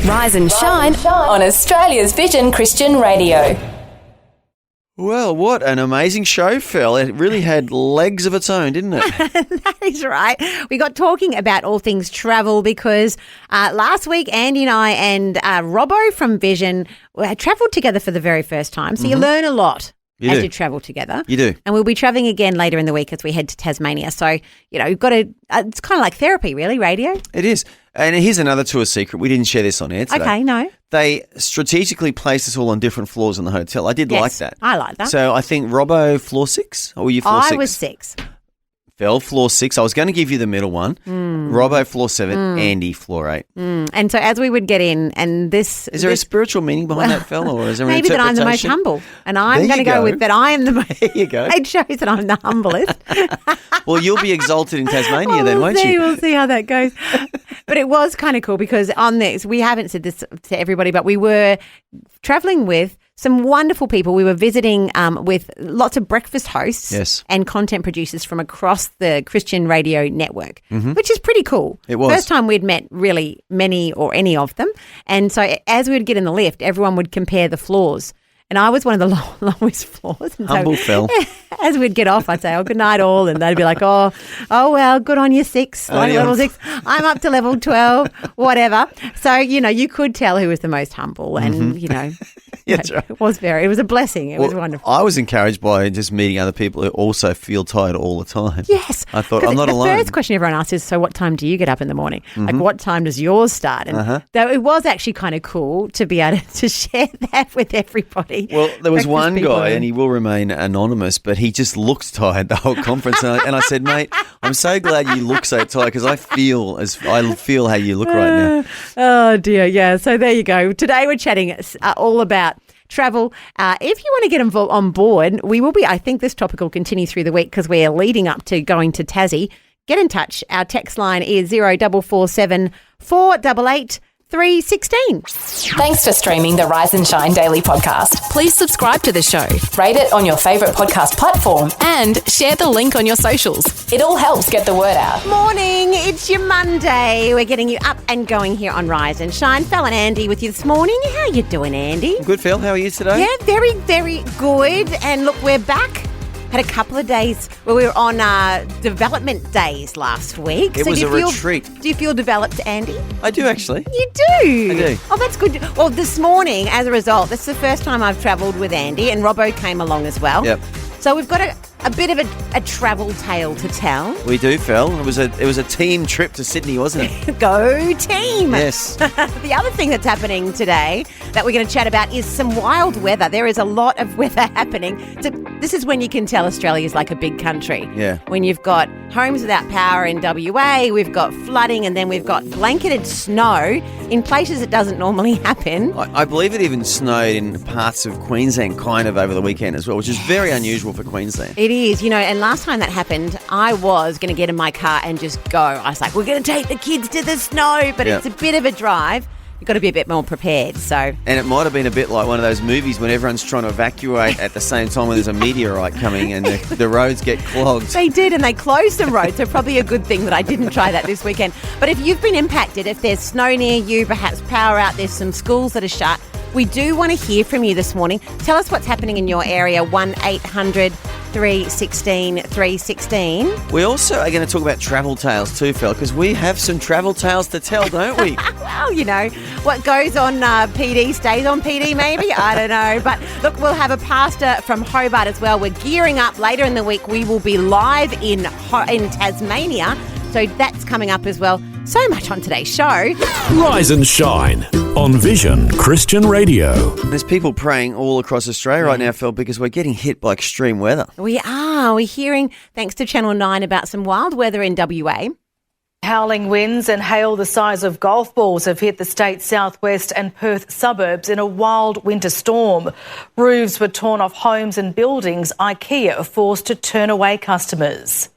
Rise and shine on Australia's Vision Christian Radio. Well, what an amazing show, Fel. It really had legs of its own, didn't it? That is right. We got talking about all things travel because last week Andy and I and Robbo from Vision travelled together for the very first time. So you learn a lot as you travel together. You do. And we'll be travelling again later in the week as we head to Tasmania. So, you know, you've got to, it's kind of like therapy, really, radio. It is. And here's another tour secret. We didn't share this on air today. Okay, no. They strategically placed us all on different floors in the hotel. I did like that. I like that. So I think Robbo floor 6, or were you floor 6? I was 6. Fel floor 6. I was going to give you the middle one. Robbo floor 7, Andy floor 8. And so as we would get in, and this... Is there a spiritual meaning behind that, Fel, or is there an maybe that I'm the most interpretation? humble, and I'm going to go with that I am the most... There you go. It shows that I'm the humblest. Well, you'll be exalted in Tasmania then, won't you? We'll see how that goes. But it was kind of cool because on this, we haven't said this to everybody, but we were travelling with some wonderful people. We were visiting with lots of breakfast hosts and content producers from across the Christian radio network, which is pretty cool. It was. First time we'd met really many or any of them. And so as we would get in the lift, everyone would compare the floors. And I was one of the lowest floors. And humble Fel. As we'd get off, I'd say, oh, good night all. And they'd be like, oh, well, good on you, 6, level 6. I'm up to level 12, whatever. So, you know, you could tell who was the most humble and, you know. Yeah, that's right. It was a blessing. It was wonderful. I was encouraged by just meeting other people who also feel tired all the time. Yes. I thought, I'm not alone. The first question everyone asks is, so what time do you get up in the morning? Like, what time does yours start? And though it was actually kind of cool to be able to share that with everybody. Well, there was one guy, and he will remain anonymous, but he just looked tired the whole conference. And I said, mate, I'm so glad you look so tired because I feel how you look right now. Oh, dear. Yeah. So there you go. Today we're chatting all about travel. If you want to get involved on board, we will be, I think this topic will continue through the week because we're leading up to going to Tassie. Get in touch. Our text line is 0447 488 316. Thanks for streaming the Rise and Shine Daily podcast. Please subscribe to the show, rate it on your favourite podcast platform, and share the link on your socials. It all helps get the word out. Morning, it's your Monday. We're getting you up and going here on Rise and Shine. Fel and Andy with you this morning. How you doing, Andy? Good, Fel. How are you today? Yeah, very, very good. And look, we're back. Had a couple of days where we were on development days last week. It was a retreat. Do you feel developed, Andy? I do, actually. You do? I do. Oh, that's good. Well, this morning, as a result, this is the first time I've travelled with Andy, and Robbo came along as well. Yep. So we've got a bit of a travel tale to tell. We do, Fel. It was a team trip to Sydney, wasn't it? Go team! Yes. The other thing that's happening today that we're going to chat about is some wild weather. There is a lot of weather happening. This is when you can tell Australia's like a big country. Yeah. When you've got homes without power in WA, we've got flooding, and then we've got blanketed snow in places it doesn't normally happen. I believe it even snowed in parts of Queensland kind of over the weekend as well, which is very unusual for Queensland. It is, you know, and last time that happened, I was going to get in my car and just go. I was like, we're going to take the kids to the snow, but it's a bit of a drive. You've got to be a bit more prepared. So, and it might have been a bit like one of those movies when everyone's trying to evacuate at the same time when there's a meteorite coming and the roads get clogged. They did, and they closed some roads, so probably a good thing that I didn't try that this weekend. But if you've been impacted, if there's snow near you, perhaps power out, there's some schools that are shut, we do want to hear from you this morning. Tell us what's happening in your area, 1-800 316 316. We also are going to talk about travel tales too, Fel, because we have some travel tales to tell, don't we? Well, you know, what goes on PD stays on PD maybe, I don't know. But look, we'll have a pastor from Hobart as well. We're gearing up later in the week. We will be live in Tasmania, so that's coming up as well. So much on today's show. Rise and Shine on Vision Christian Radio. There's people praying all across Australia right now, Phil, because we're getting hit by extreme weather. We are. We're hearing, thanks to Channel 9, about some wild weather in WA. Howling winds and hail the size of golf balls have hit the state's southwest and Perth suburbs in a wild winter storm. Roofs were torn off homes and buildings. IKEA are forced to turn away customers.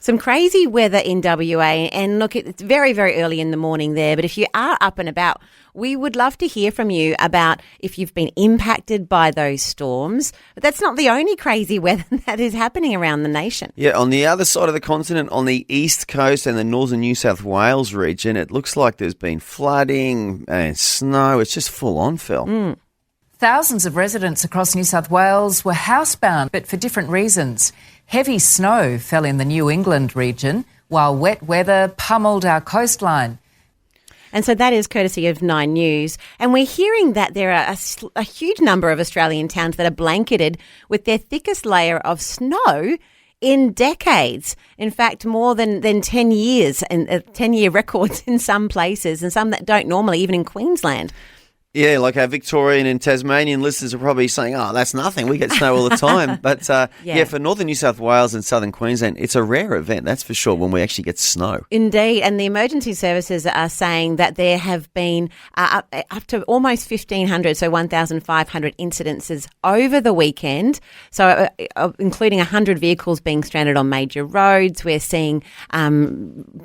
Some crazy weather in WA, and look, it's very, very early in the morning there, but if you are up and about, we would love to hear from you about if you've been impacted by those storms. But that's not the only crazy weather that is happening around the nation. Yeah, on the other side of the continent, on the east coast and the northern New South Wales region, it looks like there's been flooding and snow. It's just full on, Phil. Thousands of residents across New South Wales were housebound, but for different reasons. Heavy snow fell in the New England region, while wet weather pummeled our coastline. And so that is courtesy of 9 News. And we're hearing that there are a huge number of Australian towns that are blanketed with their thickest layer of snow in decades. In fact, more than 10 years, and 10-year records in some places, and some that don't normally, even in Queensland. Yeah, like our Victorian and Tasmanian listeners are probably saying, oh, that's nothing. We get snow all the time. But, yeah, for northern New South Wales and southern Queensland, it's a rare event, that's for sure, when we actually get snow. Indeed. And the emergency services are saying that there have been up to almost 1,500, so 1,500 incidences over the weekend. So including 100 vehicles being stranded on major roads. We're seeing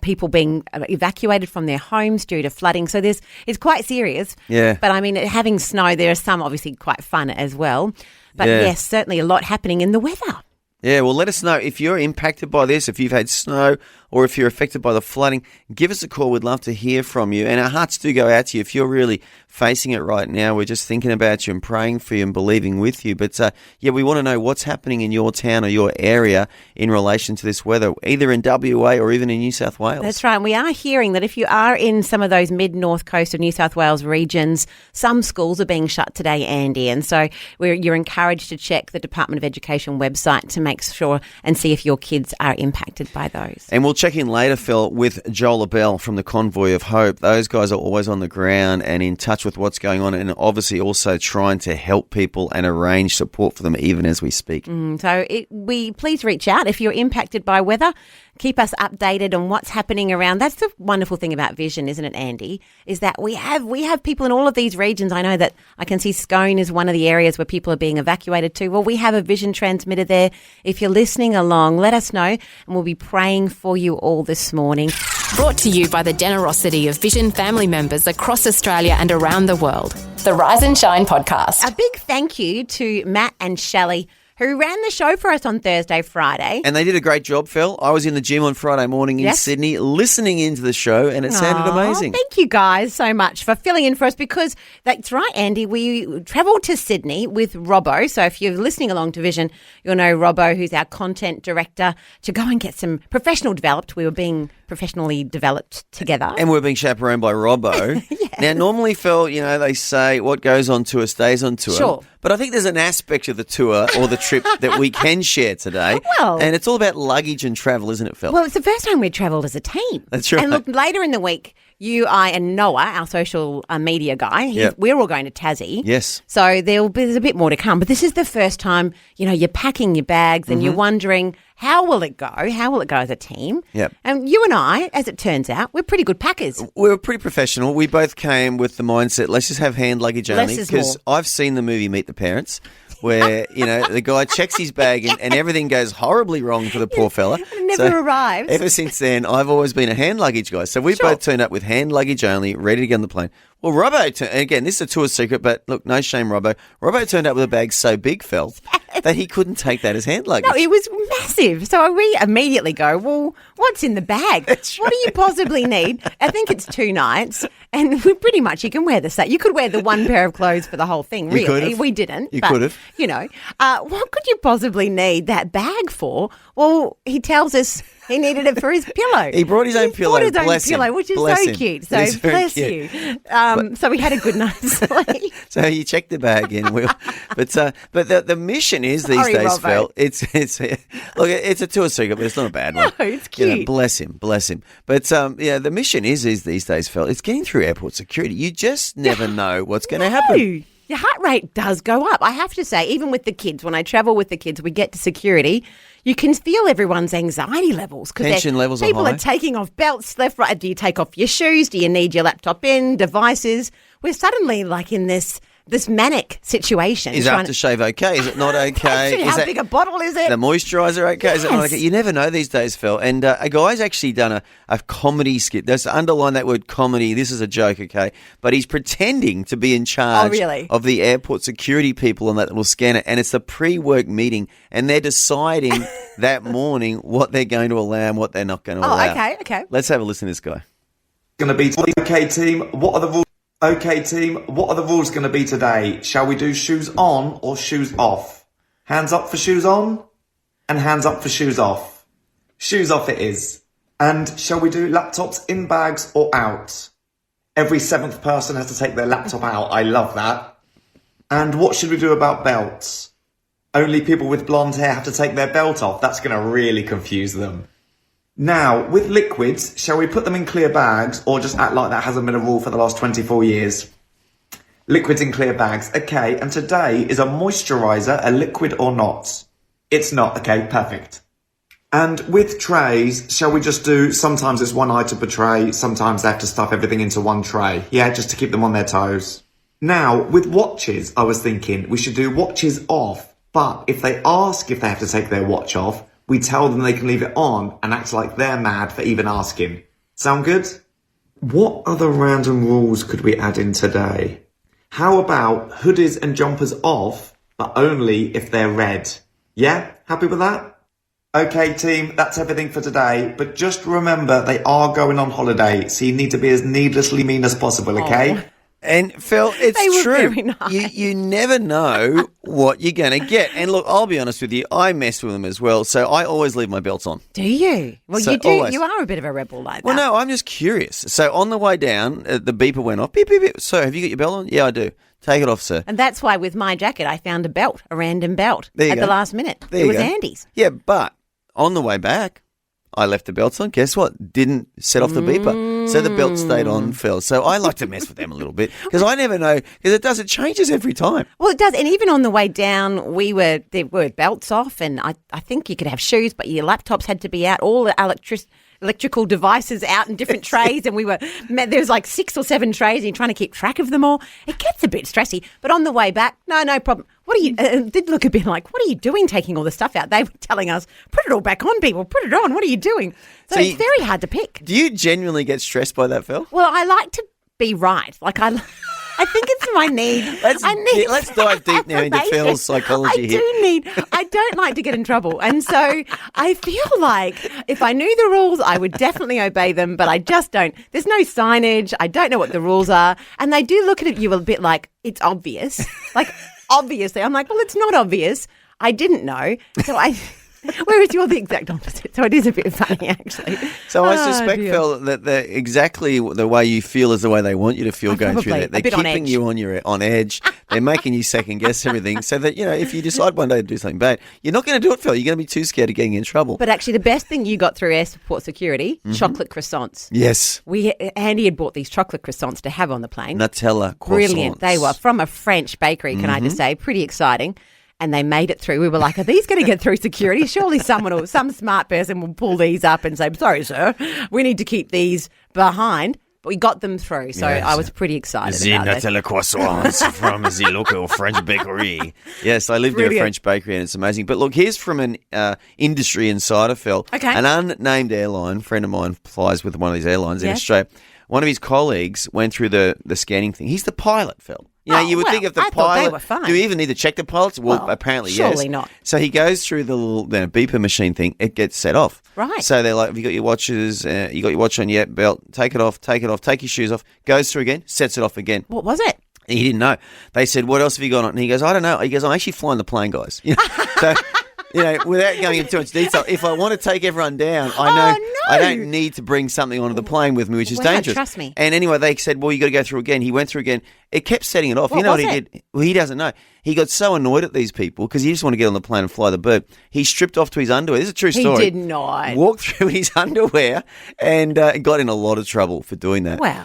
people being evacuated from their homes due to flooding. So it's quite serious. Yeah. But I mean, having snow, there are some obviously quite fun as well. But yes, certainly a lot happening in the weather. Yeah, well, let us know if you're impacted by this, if you've had snow or if you're affected by the flooding. Give us a call. We'd love to hear from you. And our hearts do go out to you. If you're really facing it right now, we're just thinking about you and praying for you and believing with you. But, yeah, we want to know what's happening in your town or your area in relation to this weather, either in WA or even in New South Wales. That's right. And we are hearing that if you are in some of those mid-north coast of New South Wales regions, some schools are being shut today, Andy. And so you're encouraged to check the Department of Education website to make sure and see if your kids are impacted by those. And we'll check in later, Phil, with Joel Abell from the Convoy of Hope. Those guys are always on the ground and in touch with what's going on, and obviously also trying to help people and arrange support for them even as we speak. Please reach out if you're impacted by weather. Keep us updated on what's happening around. That's the wonderful thing about Vision, isn't it, Andy? Is that we have people in all of these regions. I know that I can see Scone is one of the areas where people are being evacuated to. Well, we have a Vision transmitter there. If you're listening along, let us know, and we'll be praying for you all this morning. Brought to you by the generosity of Vision family members across Australia and around the world. The Rise and Shine podcast. A big thank you to Matt and Shelley, who ran the show for us on Thursday, Friday. And they did a great job, Phil. I was in the gym on Friday morning in Sydney listening into the show, and it sounded amazing. Thank you guys so much for filling in for us, because that's right, Andy, we travelled to Sydney with Robbo. So if you're listening along to Vision, you'll know Robbo, who's our content director, to go and get some professional developed. We were being professionally developed together. And we're being chaperoned by Robbo. Now, normally, Phil, they say what goes on tour stays on tour. Sure. But I think there's an aspect of the tour or the trip that we can share today. Well, and it's all about luggage and travel, isn't it, Phil? Well, it's the first time we travelled as a team. That's right. And look, later in the week, you, I, and Noah, our social media guy, we're all going to Tassie. Yes. So there's a bit more to come. But this is the first time, you're packing your bags and you're wondering, how will it go? How will it go as a team? Yep. And you and I, as it turns out, we're pretty good packers. We were pretty professional. We both came with the mindset, let's just have hand luggage only. Less is more. Because I've seen the movie Meet the Parents, where, the guy checks his bag and everything goes horribly wrong for the poor fella. It never arrives. Ever since then, I've always been a hand luggage guy. So we both turned up with hand luggage only, ready to get on the plane. Well, Robbo, again, this is a tour secret, but look, no shame, Robbo. Robbo turned up with a bag so big, Phil, that he couldn't take that as hand luggage. No, it was massive. So we immediately go, well, what's in the bag? That's What do you possibly need? I think it's 2 nights, and we pretty much, you can wear the same. You could wear the one pair of clothes for the whole thing, really. You could have. We didn't. You could have. What could you possibly need that bag for? Well, he tells us he needed it for his pillow. He brought his own pillow. He brought Bless his own pillow, him. which is Bless so him. cute. It So is very bless cute. you. So we had a good night's sleep. So you check the bag in, Will. But the mission is these days, Robbo. Phil. It's a tour secret, but it's not a bad one. No, it's cute. Bless him. But the mission is these days, Phil. It's getting through airport security. You just never know what's going to happen. Your heart rate does go up. I have to say, even with the kids, when I travel with the kids, we get to security, you can feel everyone's anxiety levels. Tension levels are People high. are taking off belts left, right. Do you take off your shoes? Do you need your laptop in? Devices? We're suddenly like in this this manic situation. Is aftershave okay? Is it not okay? Actually, how big a bottle is it? The moisturiser okay? Yes. Is it not okay? You never know these days, Phil. And a guy's actually done a comedy skit. Let's underline that word comedy. This is a joke, okay? But he's pretending to be in charge of the airport security people on that little scanner, and it's a pre-work meeting, and they're deciding that morning what they're going to allow and what they're not going to allow. Okay. Let's have a listen to this guy. Going to be okay, team. What are the rules? Okay, team. What are the rules going to be today? Shall we do shoes on or shoes off? Hands up for shoes on, and hands up for shoes off. Shoes off it is. And shall we do laptops in bags or out? Every 7th person has to take their laptop out. I love that. And what should we do about belts? Only people with blonde hair have to take their belt off. That's going to really confuse them. Now, with liquids, shall we put them in clear bags or just act like that hasn't been a rule for the last 24 years? Liquids in clear bags. Okay, and today, is a moisturiser a liquid or not? It's not. Okay, perfect. And with trays, shall we just do, sometimes it's one item per tray, sometimes they have to stuff everything into one tray. Yeah, just to keep them on their toes. Now, with watches, I was thinking we should do watches off, but if they ask if they have to take their watch off, we tell them they can leave it on and act like they're mad for even asking. Sound good? What other random rules could we add in today? How about hoodies and jumpers off, but only if they're red? Yeah? Happy with that? Okay, team, that's everything for today. But just remember, they are going on holiday, so you need to be as needlessly mean as possible, okay? Oh. And Phil, it's They were true. very nice. You never know what you're going to get. And look, I'll be honest with you, I mess with them as well. So I always leave my belts on. Do you? Well, So you do. always. You are a bit of a rebel like that. Well, no, I'm just curious. So on the way down, the beeper went off. Beep, beep, beep. So have you got your belt on? Yeah, I do. Take it off, sir. And that's why with my jacket, I found a random belt There you at go. the last minute. There It you was go. Andy's. Yeah, but on the way back, I left the belts on. Guess what? Didn't set off the beeper. So the belt stayed on, Phil. So I like to mess with them a little bit because I never know, because it changes every time. Well, it does. And even on the way down, there were belts off, and I think you could have shoes, but your laptops had to be out, all the electrical devices out in different trays, and there was like 6 or 7 trays, and you're trying to keep track of them all. It gets a bit stressy. But on the way back, no problem. What are you? Did look a bit like, what are you doing taking all the stuff out? They were telling us, put it all back on, people. Put it on. What are you doing? So it's very hard to pick. Do you genuinely get stressed by that, Phil? Well, I like to be right. Like I think it's my need. Let's dive deep now into Phil's psychology here. I don't like to get in trouble. And so I feel like if I knew the rules, I would definitely obey them, but I just don't. There's no signage. I don't know what the rules are. And they do look at you a bit like it's obvious. Like, obviously. I'm like, well, it's not obvious. I didn't know. So whereas you're the exact opposite. So it is a bit funny, actually. So I suspect, dear. Phil, that exactly the way you feel is the way they want you to feel going through probably that. They're a bit on keeping edge. you on edge. They're making you second guess everything so that, if you decide one day to do something bad, you're not going to do it, Phil. You're going to be too scared of getting in trouble. But actually, the best thing you got through airport security, chocolate croissants. Yes. Andy had bought these chocolate croissants to have on the plane. Nutella croissants. Brilliant. They were from a French bakery, can I just say. Pretty exciting. And they made it through. We were like, are these going to get through security? Surely some smart person will pull these up and say, sorry, sir, we need to keep these behind. But we got them through. So Yes. I was pretty excited The about that. Nutella croissants from the local French bakery. Yes, I lived near a Brilliant. French bakery and it's amazing. But look, here's from an industry insider, Phil. Okay. An unnamed airline, friend of mine flies with one of these airlines in Yes. Australia. One of his colleagues went through the scanning thing. He's the pilot, Phil. You would think if the I thought they pilot, were fine. do you even need to check the pilots? Well, apparently yes. surely not. So he goes through the little beeper machine thing. It gets set off. Right. So they're like, have you got your watches? You got your watch on? Yeah, belt. Take it off. Take your shoes off. Goes through again. Sets it off again. What was it? He didn't know. They said, what else have you got on? And he goes, I don't know. He goes, I'm actually flying the plane, guys. So, without going into too much detail, if I want to take everyone down, I know I don't need to bring something onto the plane with me, which is Wow, dangerous. trust me. And anyway, they said, well, you got to go through again. He went through again. It kept setting it off. What you know was what he it? did? Well, he doesn't know. He got so annoyed at these people because he just want to get on the plane and fly the bird. He stripped off to his underwear. This is a true story. He did not. Walked through his underwear and got in a lot of trouble for doing that. Wow.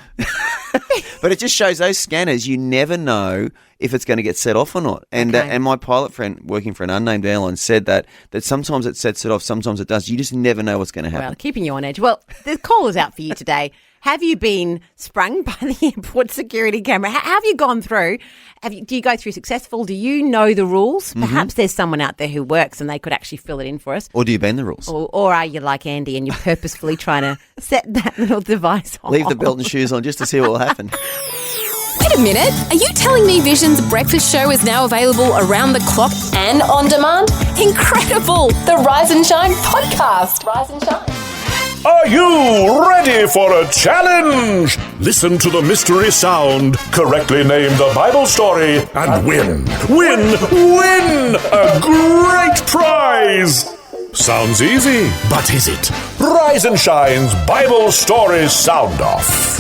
But it just shows those scanners, you never know if it's going to get set off or not. And Okay. and my pilot friend working for an unnamed airline said that sometimes it sets it off, sometimes it does. You just never know what's going to happen. Well, keeping you on edge. Well, the call is out for you today. Have you been sprung by the airport security camera? How have you gone through? Do you go through successful? Do you know the rules? Perhaps there's someone out there who works and they could actually fill it in for us. Or do you bend the rules? Or are you like Andy and you're purposefully trying to set that little device on? Leave the belt and shoes on just to see what will happen. Wait a minute. Are you telling me Vision's breakfast show is now available around the clock and on demand? Incredible! The Rise and Shine podcast. Rise and Shine. Are you ready for a challenge? Listen to the mystery sound, correctly name the Bible story, and win a great prize. Sounds easy, but is it? Rise and Shine's Bible Story Sound Off.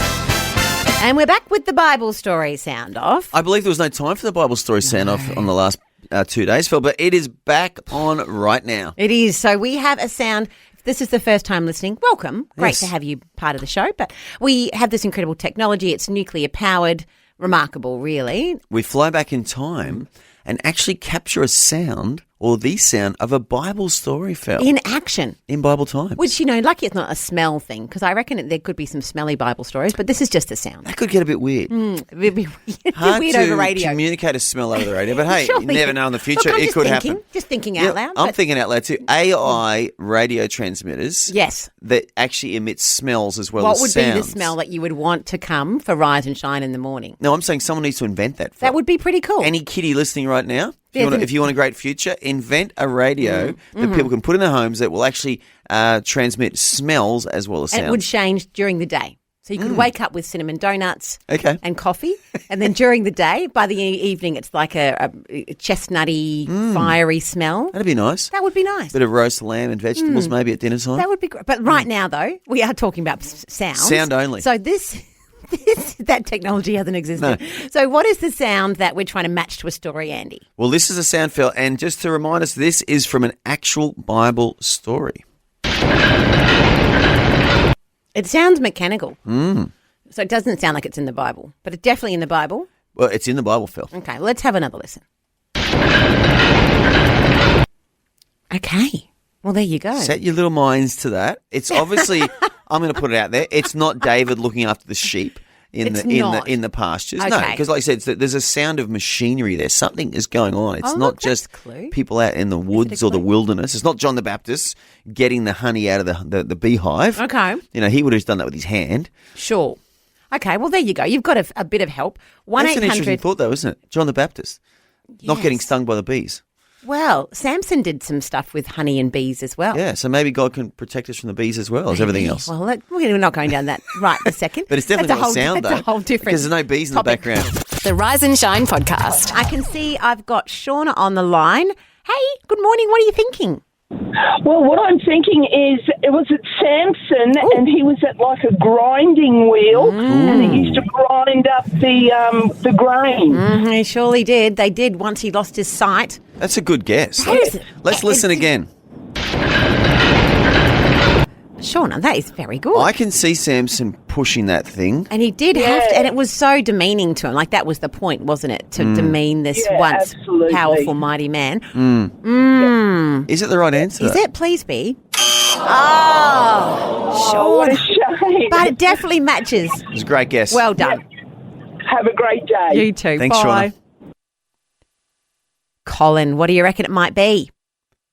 And we're back with the Bible story sound off. I believe there was no time for the Bible story sound off on the last 2 days, Phil, but it is back on right now. It is. So we have a sound. If this is the first time listening, welcome. Great to have you part of the show. But we have this incredible technology. It's nuclear powered. Remarkable, really. We fly back in time and actually capture a sound or the sound of a Bible story, Phil. In action. In Bible times. Which, lucky it's not a smell thing, because I reckon there could be some smelly Bible stories, but this is just a sound. That could get a bit weird. It'd be weird, Hard weird to over radio. communicate a smell over the radio, but hey, Surely. you never know in the future. Look, I'm it just could thinking, happen. Just thinking out loud. I'm thinking out loud too. AI radio transmitters. Yes. That actually emit smells as well What as would sounds. be the smell that you would want to come for Rise and Shine in the morning? No, I'm saying someone needs to invent that. Phil. That would be pretty cool. Any kiddie listening right now, There's if you want a great future, invent a radio that people can put in their homes that will actually transmit smells as well as sounds. And it would change during the day. So you could wake up with cinnamon donuts and coffee, and then during the day, by the evening, it's like a chestnutty, fiery smell. That'd be nice. That would be nice. Bit of roast lamb and vegetables maybe at dinner time. That would be great. But right now, though, we are talking about sounds. Sound only. So that technology hasn't existed. No. So what is the sound that we're trying to match to a story, Andy? Well, this is a sound, Phil, and just to remind us, this is from an actual Bible story. It sounds mechanical. So it doesn't sound like it's in the Bible, but it's definitely in the Bible. Well, it's in the Bible, Phil. Okay, let's have another listen. Okay. Well, there you go. Set your little minds to that. It's obviously, I'm going to put it out there, it's not David looking after the sheep in the pastures. Okay. No, because like I said, there's a sound of machinery there. Something is going on. It's not look, just that's a clue. people out in the woods or the wilderness. It's not John the Baptist getting the honey out of the beehive. Okay. He would have done that with his hand. Sure. Okay, well, there you go. You've got a bit of help. That's an interesting thought, though, isn't it? John the Baptist. Not Yes. getting stung by the bees. Well, Samson did some stuff with honey and bees as well. Yeah, so maybe God can protect us from the bees as well as everything else. Well, we're not going down that right a second. But it's definitely not sound, though. That's a whole different because there's no bees in the topic. background. The Rise and Shine podcast. I can see I've got Shauna on the line. Hey, good morning. What are you thinking? Well, what I'm thinking is, it was at Samson, and he was at like a grinding wheel, and he used to grind up the grain. He surely did. They did once he lost his sight. That's a good guess. That is- Let's listen again. Shauna, that is very good. I can see Samson pushing that thing. And he did have to, and it was so demeaning to him. Like, that was the point, wasn't it? To demean this once absolutely. powerful, mighty man. Is it the right answer? Is it? Please be. Oh, What a Shauna. shame. But it definitely matches. It was a great guess. Well done. Have a great day. You too. Thanks, Bye. Shauna. Colin, what do you reckon it might be?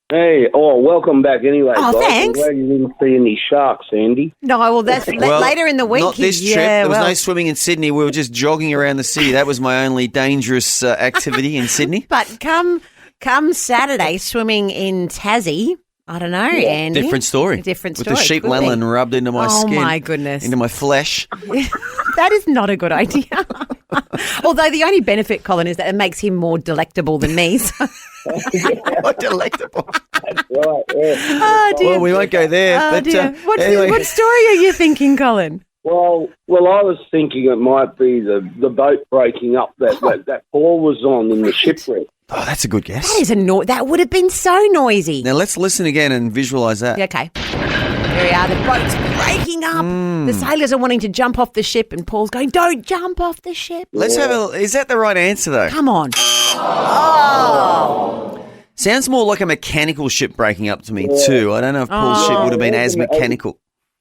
Hey, welcome back anyway, Oh, guys. thanks. I'm glad you didn't see any sharks, Andy. No, well, that's Well, later in the week. Not this trip. There was no swimming in Sydney. We were just jogging around the city. That was my only dangerous activity in Sydney. But come Saturday, swimming in Tassie, I don't know, Andy. Different story. Different story. With the sheep Could be. lanolin rubbed into my skin. Oh, my goodness. Into my flesh. That is not a good idea. Although the only benefit, Colin, is that it makes him more delectable than me. So. What delectable. Right, yeah. Oh, dear. Well, we won't go there. Oh, but dear. anyway. What story are you thinking, Colin? Well, I was thinking it might be the boat breaking up that Paul was on in the shipwreck. Oh, that's a good guess. That is that would have been so noisy. Now let's listen again and visualise that. Okay. Here we are. The boat's breaking up. The sailors are wanting to jump off the ship, and Paul's going, "Don't jump off the ship." Let's have a. Is that the right answer though? Come on. Sounds more like a mechanical ship breaking up to me too. I don't know if Paul's ship would have been as mechanical.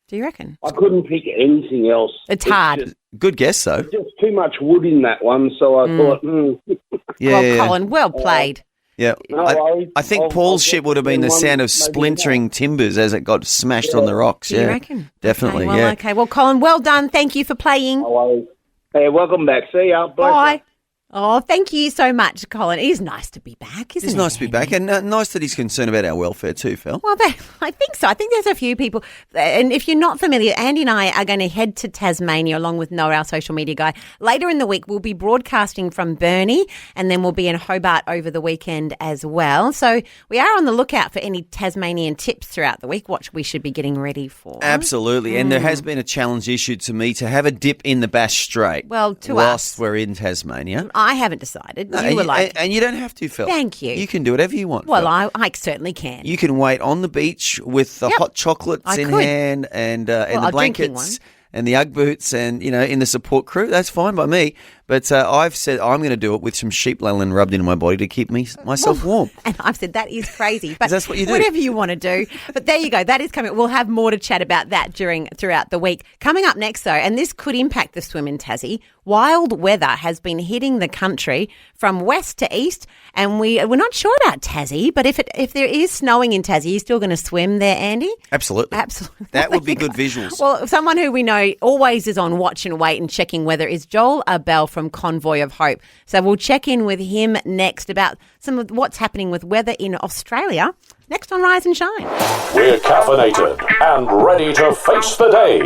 Do you reckon? I couldn't pick anything else. It's hard. Just, Good guess, though. just too much wood in that one, so I thought, Colin, well played. Yeah, No worries. I think I'll Paul's get ship would have been the one, sound of maybe splintering timbers as it got smashed on the rocks. Do you reckon? Definitely, Okay, yeah. Well, Colin, well done. Thank you for playing. No worries. Hey, welcome back. See ya. Bye. Oh, thank you so much, Colin. It is nice to be back, isn't it? It's nice to be back, and nice that he's concerned about our welfare too, Phil. Well, I think so. I think there's a few people. And if you're not familiar, Andy and I are going to head to Tasmania along with Noah, our social media guy. Later in the week, we'll be broadcasting from Burnie, and then we'll be in Hobart over the weekend as well. So we are on the lookout for any Tasmanian tips throughout the week, what we should be getting ready for. Absolutely. And there has been a challenge issued to me to have a dip in the Bass Strait. Well, to whilst us. we're in Tasmania. I haven't decided. No, You were like, and you don't have to, Phil. Thank you. You can do whatever you want. well, Phil. I certainly can. You can wait on the beach with the Yep. hot chocolates I in could. hand and I'm the drinking blankets and the Ugg boots and, in the support crew. That's fine by me. But I've said I'm going to do it with some sheep lanolin rubbed into my body to keep myself warm. And I've said that is crazy, but that's what you do. Whatever you want to do. But there you go. That is coming. We'll have more to chat about that throughout the week. Coming up next, though, and this could impact the swim in Tassie. Wild weather has been hitting the country from west to east, and we're not sure about Tassie. But if there is snowing in Tassie, you're still going to swim there, Andy? Absolutely. Absolutely. That would be good visuals. Well, someone who we know always is on watch and wait and checking weather is Joel Abell from Convoy of Hope. So we'll check in with him next about some of what's happening with weather in Australia. Next on Rise and Shine. We're caffeinated and ready to face the day.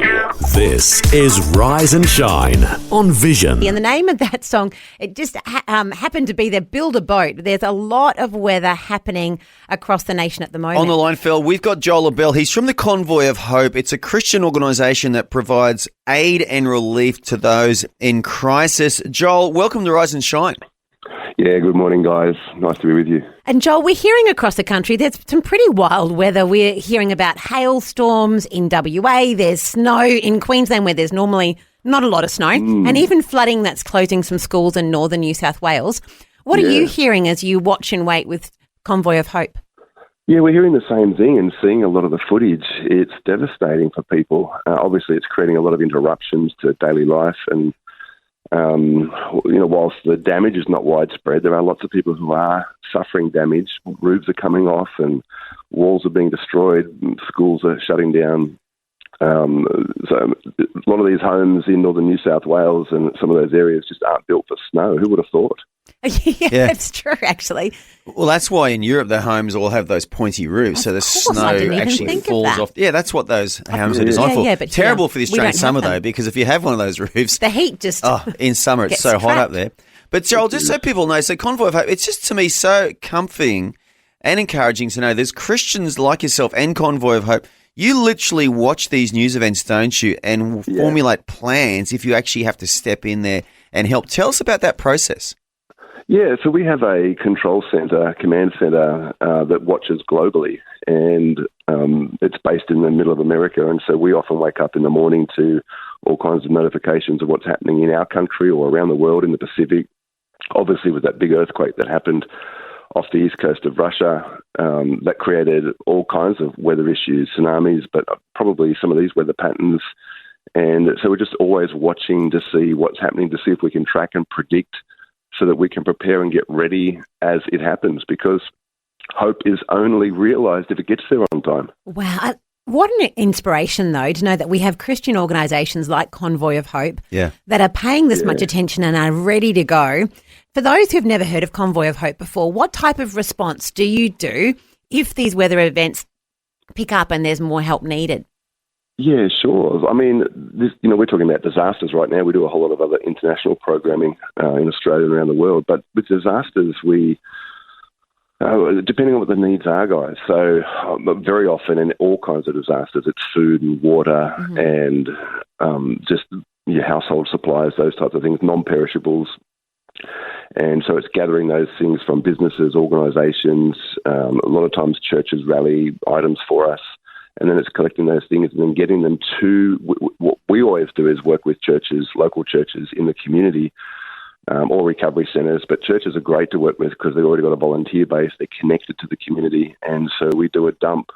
This is Rise and Shine on Vision. And the name of that song, it just happened to be there, Build a Boat. There's a lot of weather happening across the nation at the moment. On the line, Phil, we've got Joel Abell. He's from the Convoy of Hope. It's a Christian organisation that provides aid and relief to those in crisis. Joel, welcome to Rise and Shine. Yeah, good morning, guys. Nice to be with you. And Joel, we're hearing across the country there's some pretty wild weather. We're hearing about hailstorms in WA. There's snow in Queensland where there's normally not a lot of snow, and even flooding that's closing some schools in northern New South Wales. What are you hearing as you watch and wait with Convoy of Hope? Yeah, we're hearing the same thing and seeing a lot of the footage. It's devastating for people. Obviously, it's creating a lot of interruptions to daily life and whilst the damage is not widespread, there are lots of people who are suffering damage. Roofs are coming off and walls are being destroyed. Schools are shutting down. So a lot of these homes in northern New South Wales and some of those areas just aren't built for snow. Who would have thought? Yeah, that's true, actually. Well, that's why in Europe the homes all have those pointy roofs, so the snow actually falls off. Yeah, that's what those homes are designed for. But terrible for the Australian summer, though, because if you have one of those roofs... The heat just... in summer, it's so hot up there. But, Joel, just so people know, so Convoy of Hope, it's just to me so comforting and encouraging to know there's Christians like yourself and Convoy of Hope. You literally watch these news events, don't you, and formulate plans if you actually have to step in there and help. Tell us about that process. Yeah, so we have a control centre, command centre that watches globally, and it's based in the middle of America, and so we often wake up in the morning to all kinds of notifications of what's happening in our country or around the world in the Pacific. Obviously, with that big earthquake that happened off the east coast of Russia, that created all kinds of weather issues, tsunamis, but probably some of these weather patterns. And so we're just always watching to see what's happening, to see if we can track and predict so that we can prepare and get ready as it happens, because hope is only realised if it gets there on time. Wow. What an inspiration, though, to know that we have Christian organisations like Convoy of Hope that are paying this much attention and are ready to go. For those who've never heard of Convoy of Hope before, what type of response do you do if these weather events pick up and there's more help needed? Yeah, sure. I mean, we're talking about disasters right now. We do a whole lot of other international programming in Australia and around the world. But with disasters, depending on what the needs are, guys. So very often in all kinds of disasters, it's food and water and just your household supplies, those types of things, non-perishables. And so it's gathering those things from businesses, organisations. A lot of times churches rally items for us. And then it's collecting those things and then getting them to what we always do is work with churches, local churches in the community, or recovery centres. But churches are great to work with because they've already got a volunteer base. They're connected to the community. And so we do a dump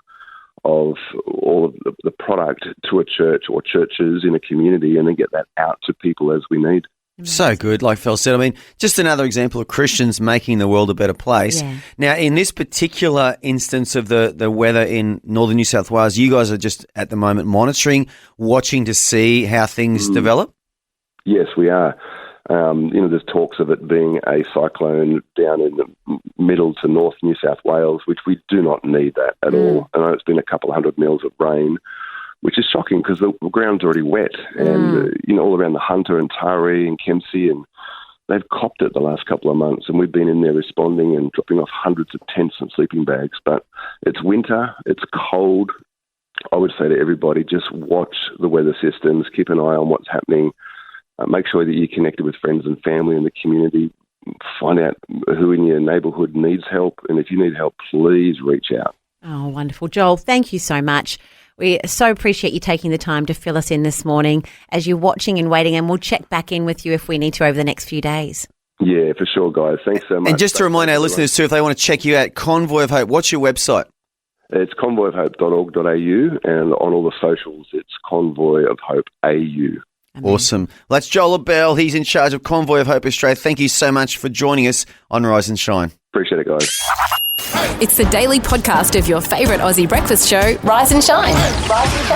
of all of the product to a church or churches in a community, and then get that out to people as we need. So good, like Fel said. I mean, just another example of Christians making the world a better place. Yeah. Now, in this particular instance of the weather in northern New South Wales, you guys are just at the moment monitoring, watching to see how things develop? Yes, we are. There's talks of it being a cyclone down in the middle to north New South Wales, which we do not need that at all. I know it's been a couple of 100 mils of rain, which is shocking because the ground's already wet. And, all around the Hunter and Taree and Kempsey, and they've copped it the last couple of months. And we've been in there responding and dropping off hundreds of tents and sleeping bags. But it's winter, it's cold. I would say to everybody, just watch the weather systems, keep an eye on what's happening. Make sure that you're connected with friends and family in the community. Find out who in your neighbourhood needs help. And if you need help, please reach out. Oh, wonderful. Joel, thank you so much. We so appreciate you taking the time to fill us in this morning as you're watching and waiting, and we'll check back in with you if we need to over the next few days. Yeah, for sure, guys. Thanks so much. And just to remind our listeners too, if they want to check you out, Convoy of Hope, what's your website? It's convoyofhope.org.au, and on all the socials, it's Convoy of Hope AU. Awesome. Well, that's Joel Bell. He's in charge of Convoy of Hope Australia. Thank you so much for joining us on Rise and Shine. Appreciate it, guys. It's the daily podcast of your favourite Aussie breakfast show, Rise and Shine.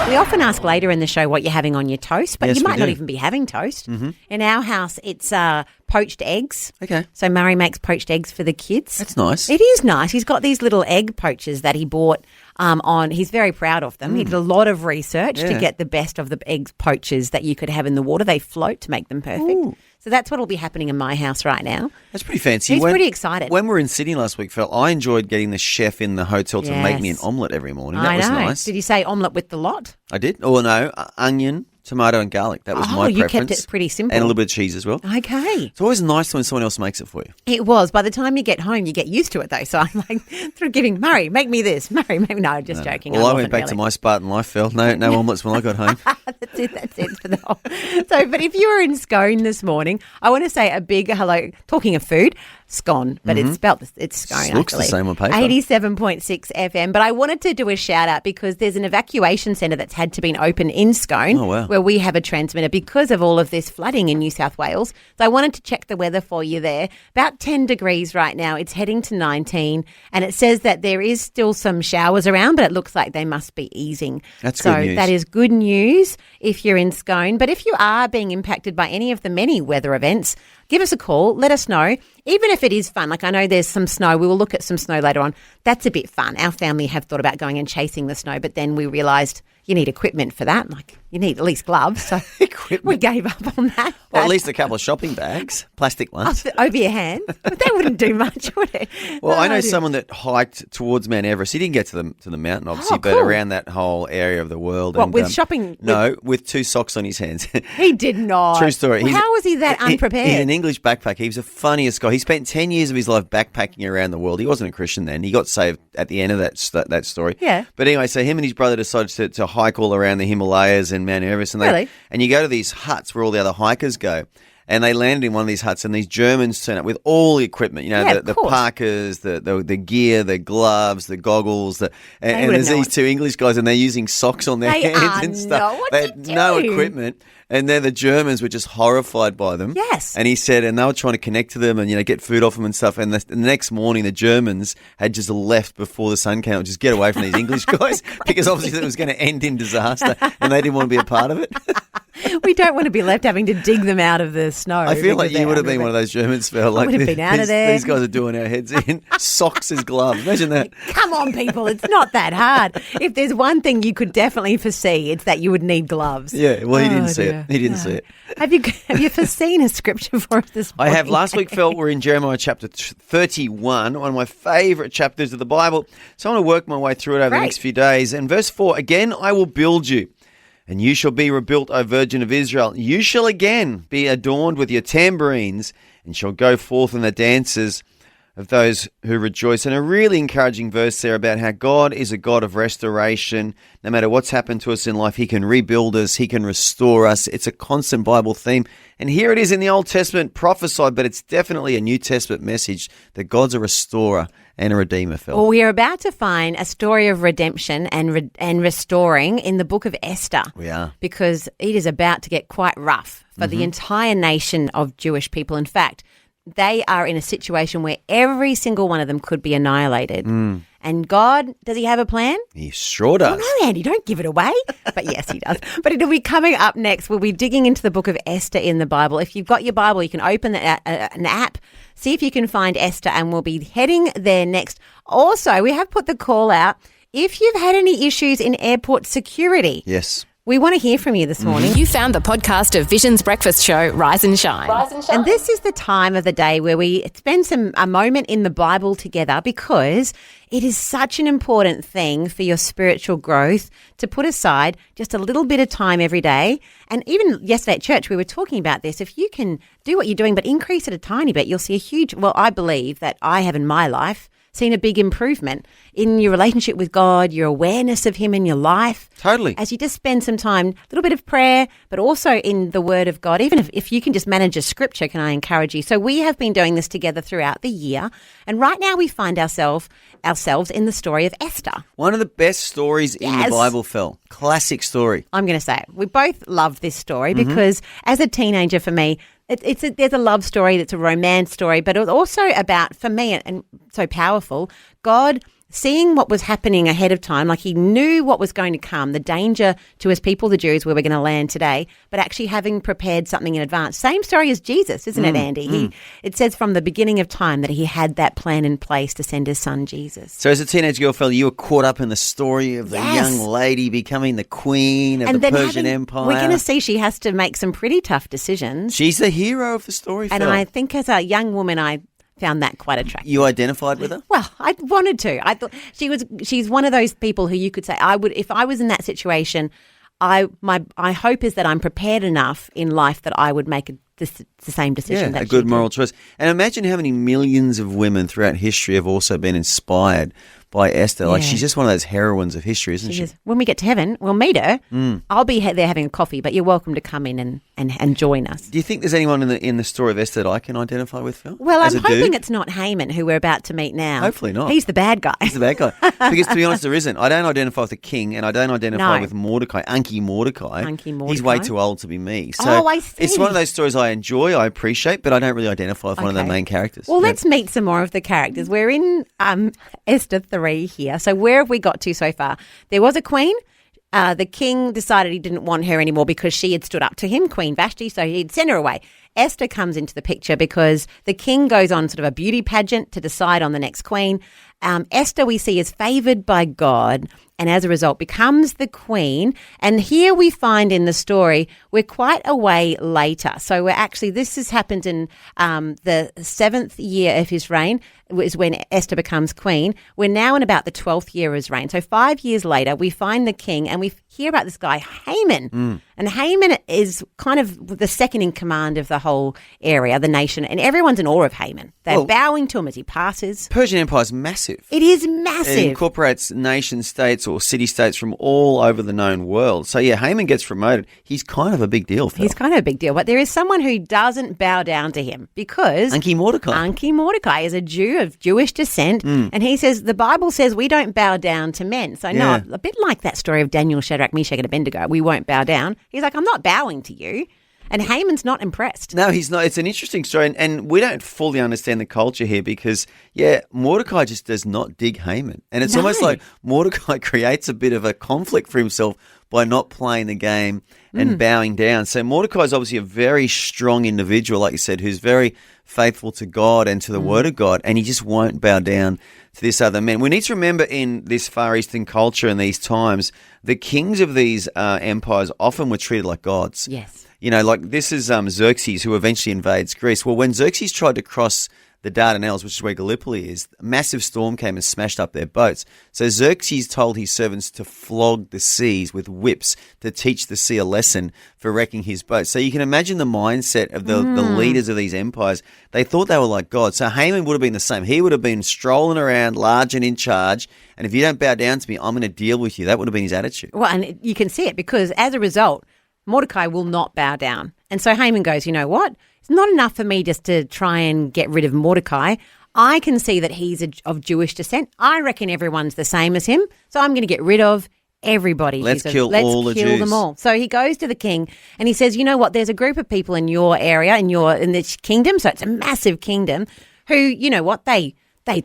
We often ask later in the show what you're having on your toast, but Yes, you we might not do. even be having toast. In our house, it's poached eggs. Okay. So Murray makes poached eggs for the kids. That's nice. It is nice. He's got these little egg poachers that he bought he's very proud of them. He did a lot of research to Yeah. get the best of the egg poachers that you could have in the water. They float to make them perfect. Ooh. So that's what will be happening in my house right now. That's pretty fancy. He's pretty excited. When we were in Sydney last week, Phil, I enjoyed getting the chef in the hotel to make me an Yes. omelette every morning. That I was know. nice. Did you say omelette with the lot? I did. Oh, no, onion, tomato and garlic. That was my you preference. kept it pretty simple. And a little bit of cheese as well. Okay. It's always nice when someone else makes it for you. It was. By the time you get home, you get used to it, though. So I'm like, through giving, Murray, make me this. Murray, make me. No, just joking. Well, I wasn't went back really. to my Spartan life, Phil. No omelettes when I got home. That's it for the whole. So, but if you were in Scone this morning, I want to say a big hello. Talking of food, scone, but it's spelt, it's Scone. Looks the actually. same on paper. 87.6 FM. But I wanted to do a shout out because there's an evacuation centre that's had to be open in Scone, Oh, wow. where we have a transmitter because of all of this flooding in New South Wales. So I wanted to check the weather for you there. About 10 degrees right now. It's heading to 19, and it says that there is still some showers around, but it looks like they must be easing. That's so good news. that is good news if you're in Scone. But if you are being impacted by any of the many weather events, give us a call. Let us know. Even if it is fun, like I know there's some snow. We will look at some snow later on. That's a bit fun. Our family have thought about going and chasing the snow, but then we realised you need equipment for that. Like you need at least gloves. So we gave up on that. Or at least a couple of shopping bags, plastic ones. Over your hands. But that wouldn't do much, would it? Well, I know No, someone that hiked towards Mount Everest. He didn't get to the mountain, obviously, but cool. around that whole area of the world. What, and, with shopping? No, with 2 socks on his hands. He did not. True story. Well, how was he that unprepared? He's an English backpacker. He was the funniest guy. He spent 10 years of his life backpacking around the world. He wasn't a Christian then. He got saved at the end of that story. Yeah. But anyway, so him and his brother decided to hike all around the Himalayas and Mount Everest. And Really? And you go to these huts where all the other hikers go. And they landed in one of these huts, and these Germans turn up with all the equipment, you know, Yeah, the of course. parkas, the gear, the gloves, the goggles, and wouldn't there's know these it. 2 English guys, and they're using socks on their They hands are and stuff. not. What's They he had no doing? equipment, and then the Germans were just horrified by them. Yes. And he said, and they were trying to connect to them and, you know, get food off them and stuff. And the next morning, the Germans had just left before the sun came out, just get away from these English guys, because obviously it was going to end in disaster, and they didn't want to be a part of it. We don't want to be left having to dig them out of the snow. I feel like because you would have they're been one of those Germans, Phil. Like, would have been out of there. These guys are doing our heads in. Socks as gloves. Imagine that. Come on, people. It's not that hard. If there's one thing you could definitely foresee, it's that you would need gloves. Yeah, well, he Oh, didn't see dear. it. He didn't see it. Have you foreseen a scripture for us this I morning? have. Last week, Phil, we're in Jeremiah chapter 31, one of my favourite chapters of the Bible. So I want to work my way through it over the Great. next few days. And verse 4, again, I will build you, and you shall be rebuilt, O Virgin of Israel. You shall again be adorned with your tambourines, and shall go forth in the dances of those who rejoice. And a really encouraging verse there about how God is a God of restoration. No matter what's happened to us in life, He can rebuild us, He can restore us. It's a constant Bible theme. And here it is in the Old Testament prophesied, but it's definitely a New Testament message that God's a restorer and a redeemer, Phil. Well, we are about to find a story of redemption and restoring in the book of Esther. We are. Because it is about to get quite rough for the entire nation of Jewish people. In fact, they are in a situation where every single one of them could be annihilated. And God, does he have a plan? He sure does. Oh, no, Andy, don't give it away. But yes, he does. But it'll be coming up next. We'll be digging into the book of Esther in the Bible. If you've got your Bible, you can open an app, see if you can find Esther, and we'll be heading there next. Also, we have put the call out. If you've had any issues in airport security. Yes. We want to hear from you this morning. You found the podcast of Vision's breakfast show, Rise and Shine. And this is the time of the day where we spend a moment in the Bible together, because it is such an important thing for your spiritual growth to put aside just a little bit of time every day. And even yesterday at church, we were talking about this. If you can do what you're doing, but increase it a tiny bit, you'll see a huge, well, I believe that I have in my life seen a big improvement in your relationship with God, your awareness of him in your life. Totally. As you just spend some time, a little bit of prayer, but also in the word of God. Even if you can just manage a scripture, can I encourage you? So we have been doing this together throughout the year. And right now we find ourselves in the story of Esther. One of the best stories in the Bible, Phil. Classic story. I'm going to say it. We both love this story because as a teenager for me, there's a love story, it's a romance story, but it was also about, for me, and so powerful, God seeing what was happening ahead of time, like he knew what was going to come, the danger to his people, the Jews, where we're going to land today, but actually having prepared something in advance. Same story as Jesus, isn't it, Andy? It says from the beginning of time that he had that plan in place to send his son Jesus. So as a teenage girl, Phil, you were caught up in the story of the young lady becoming the queen of the Persian Empire. We're going to see she has to make some pretty tough decisions. She's the hero of the story, And Phil. I think as a young woman, I found that quite attractive. You identified with her? Well, I wanted to. I thought she's one of those people who you could say, if I was in that situation, my hope is that I'm prepared enough in life that I would make the same decision. Yeah, a good moral choice. And imagine how many millions of women throughout history have also been inspired by Esther. Like, she's just one of those heroines of history, isn't she? When we get to heaven, we'll meet her. I'll be there having a coffee, but you're welcome to come in and join us. Do you think there's anyone in the story of Esther that I can identify with, Phil? Well, I'm hoping it's not Haman, who we're about to meet now. Hopefully not. He's the bad guy. He's the bad guy. Because to be honest, there isn't. I don't identify with the king, and I don't identify with Mordecai. Unky Mordecai. He's way too old to be me. So I see. It's one of those stories I enjoy, I appreciate, but I don't really identify with one of the main characters. Well, let's meet some more of the characters. We're in Esther 3 here. So where have we got to so far? There was a queen. The king decided he didn't want her anymore because she had stood up to him, Queen Vashti, so he'd send her away. Esther comes into the picture because the king goes on sort of a beauty pageant to decide on the next queen. Esther, we see, is favoured by God and as a result becomes the queen. And here we find in the story, we're quite a way later. So this has happened in the 7th year of his reign, is when Esther becomes queen. We're now in about the 12th year of his reign. So 5 years later, we find the king and we hear about this guy, Haman. And Haman is kind of the second in command of the whole area, the nation, and everyone's in awe of Haman. They're bowing to him as he passes. Persian Empire is massive. It is massive. It incorporates nation states or city-states from all over the known world. So, yeah, Haman gets promoted. He's kind of a big deal, Phil. He's kind of a big deal. But there is someone who doesn't bow down to him because Unky Mordecai. Unky Mordecai is a Jew of Jewish descent. And he says, the Bible says we don't bow down to men. So, no, a bit like that story of Daniel, Shadrach, Meshach, and Abednego. We won't bow down. He's like, I'm not bowing to you. And Haman's not impressed. No, he's not. It's an interesting story. And we don't fully understand the culture here because, Mordecai just does not dig Haman. And it's almost like Mordecai creates a bit of a conflict for himself by not playing the game and bowing down. So Mordecai is obviously a very strong individual, like you said, who's very faithful to God and to the word of God, and he just won't bow down to this other man. We need to remember in this Far Eastern culture in these times, the kings of these empires often were treated like gods. Yes. You know, like this is Xerxes, who eventually invades Greece. Well, when Xerxes tried to cross the Dardanelles, which is where Gallipoli is, a massive storm came and smashed up their boats. So Xerxes told his servants to flog the seas with whips to teach the sea a lesson for wrecking his boat. So you can imagine the mindset of the leaders of these empires. They thought they were like God. So Haman would have been the same. He would have been strolling around, large and in charge. And if you don't bow down to me, I'm going to deal with you. That would have been his attitude. Well, and you can see it because as a result, Mordecai will not bow down. And so Haman goes, you know what? It's not enough for me just to try and get rid of Mordecai. I can see that he's of Jewish descent. I reckon everyone's the same as him, so I'm going to get rid of everybody. Let's kill all the Jews. Let's kill them all. So he goes to the king and he says, you know what, there's a group of people in your area, in this kingdom, so it's a massive kingdom, who, you know what, they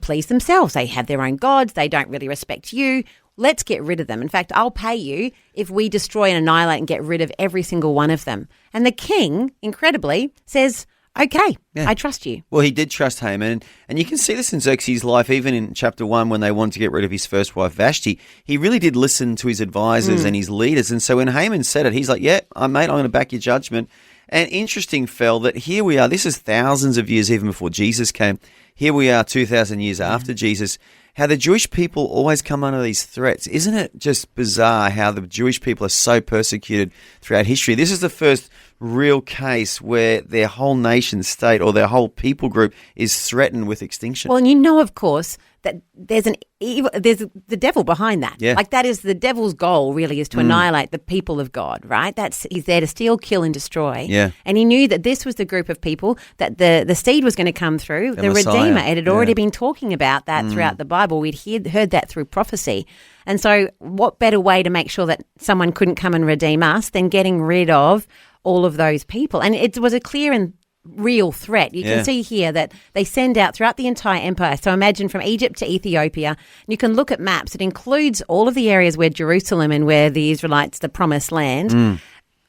please themselves. They have their own gods. They don't really respect you. Let's get rid of them. In fact, I'll pay you if we destroy and annihilate and get rid of every single one of them. And the king, incredibly, says, okay, I trust you. Well, he did trust Haman, and you can see this in Xerxes' life, even in chapter 1 when they wanted to get rid of his first wife, Vashti. He really did listen to his advisors and his leaders, and so when Haman said it, he's like, mate, I'm going to back your judgment. And interesting, Fel, that here we are, this is thousands of years even before Jesus came. Here we are 2,000 years after Jesus, how the Jewish people always come under these threats. Isn't it just bizarre how the Jewish people are so persecuted throughout history? This is the first real case where their whole nation state or their whole people group is threatened with extinction. Well, and you know, of course, that there's the devil behind that. Yeah. Like that is the devil's goal, really, is to annihilate the people of God, right? He's there to steal, kill, and destroy. Yeah. And he knew that this was the group of people that the seed was going to come through, the Messiah. Redeemer. It had already been talking about that throughout the Bible. We'd heard that through prophecy. And so what better way to make sure that someone couldn't come and redeem us than getting rid of all of those people? And it was a clear and real threat. You can see here that they send out throughout the entire empire. So imagine from Egypt to Ethiopia. And you can look at maps. It includes all of the areas where Jerusalem and where the Israelites, the promised land,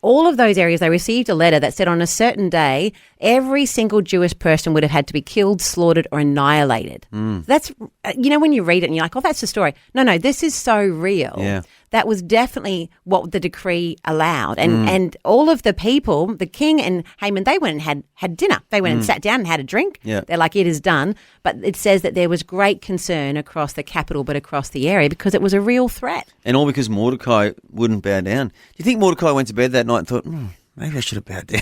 all of those areas, they received a letter that said on a certain day, every single Jewish person would have had to be killed, slaughtered, or annihilated. That's, when you read it and you're like, oh, that's the story. No, this is so real. Yeah. That was definitely what the decree allowed. And all of the people, the king and Haman, they went and had dinner. They went and sat down and had a drink. Yeah. They're like, it is done. But it says that there was great concern across the capital, but across the area, because it was a real threat. And all because Mordecai wouldn't bow down. Do you think Mordecai went to bed that night and thought, maybe I should have bowed down?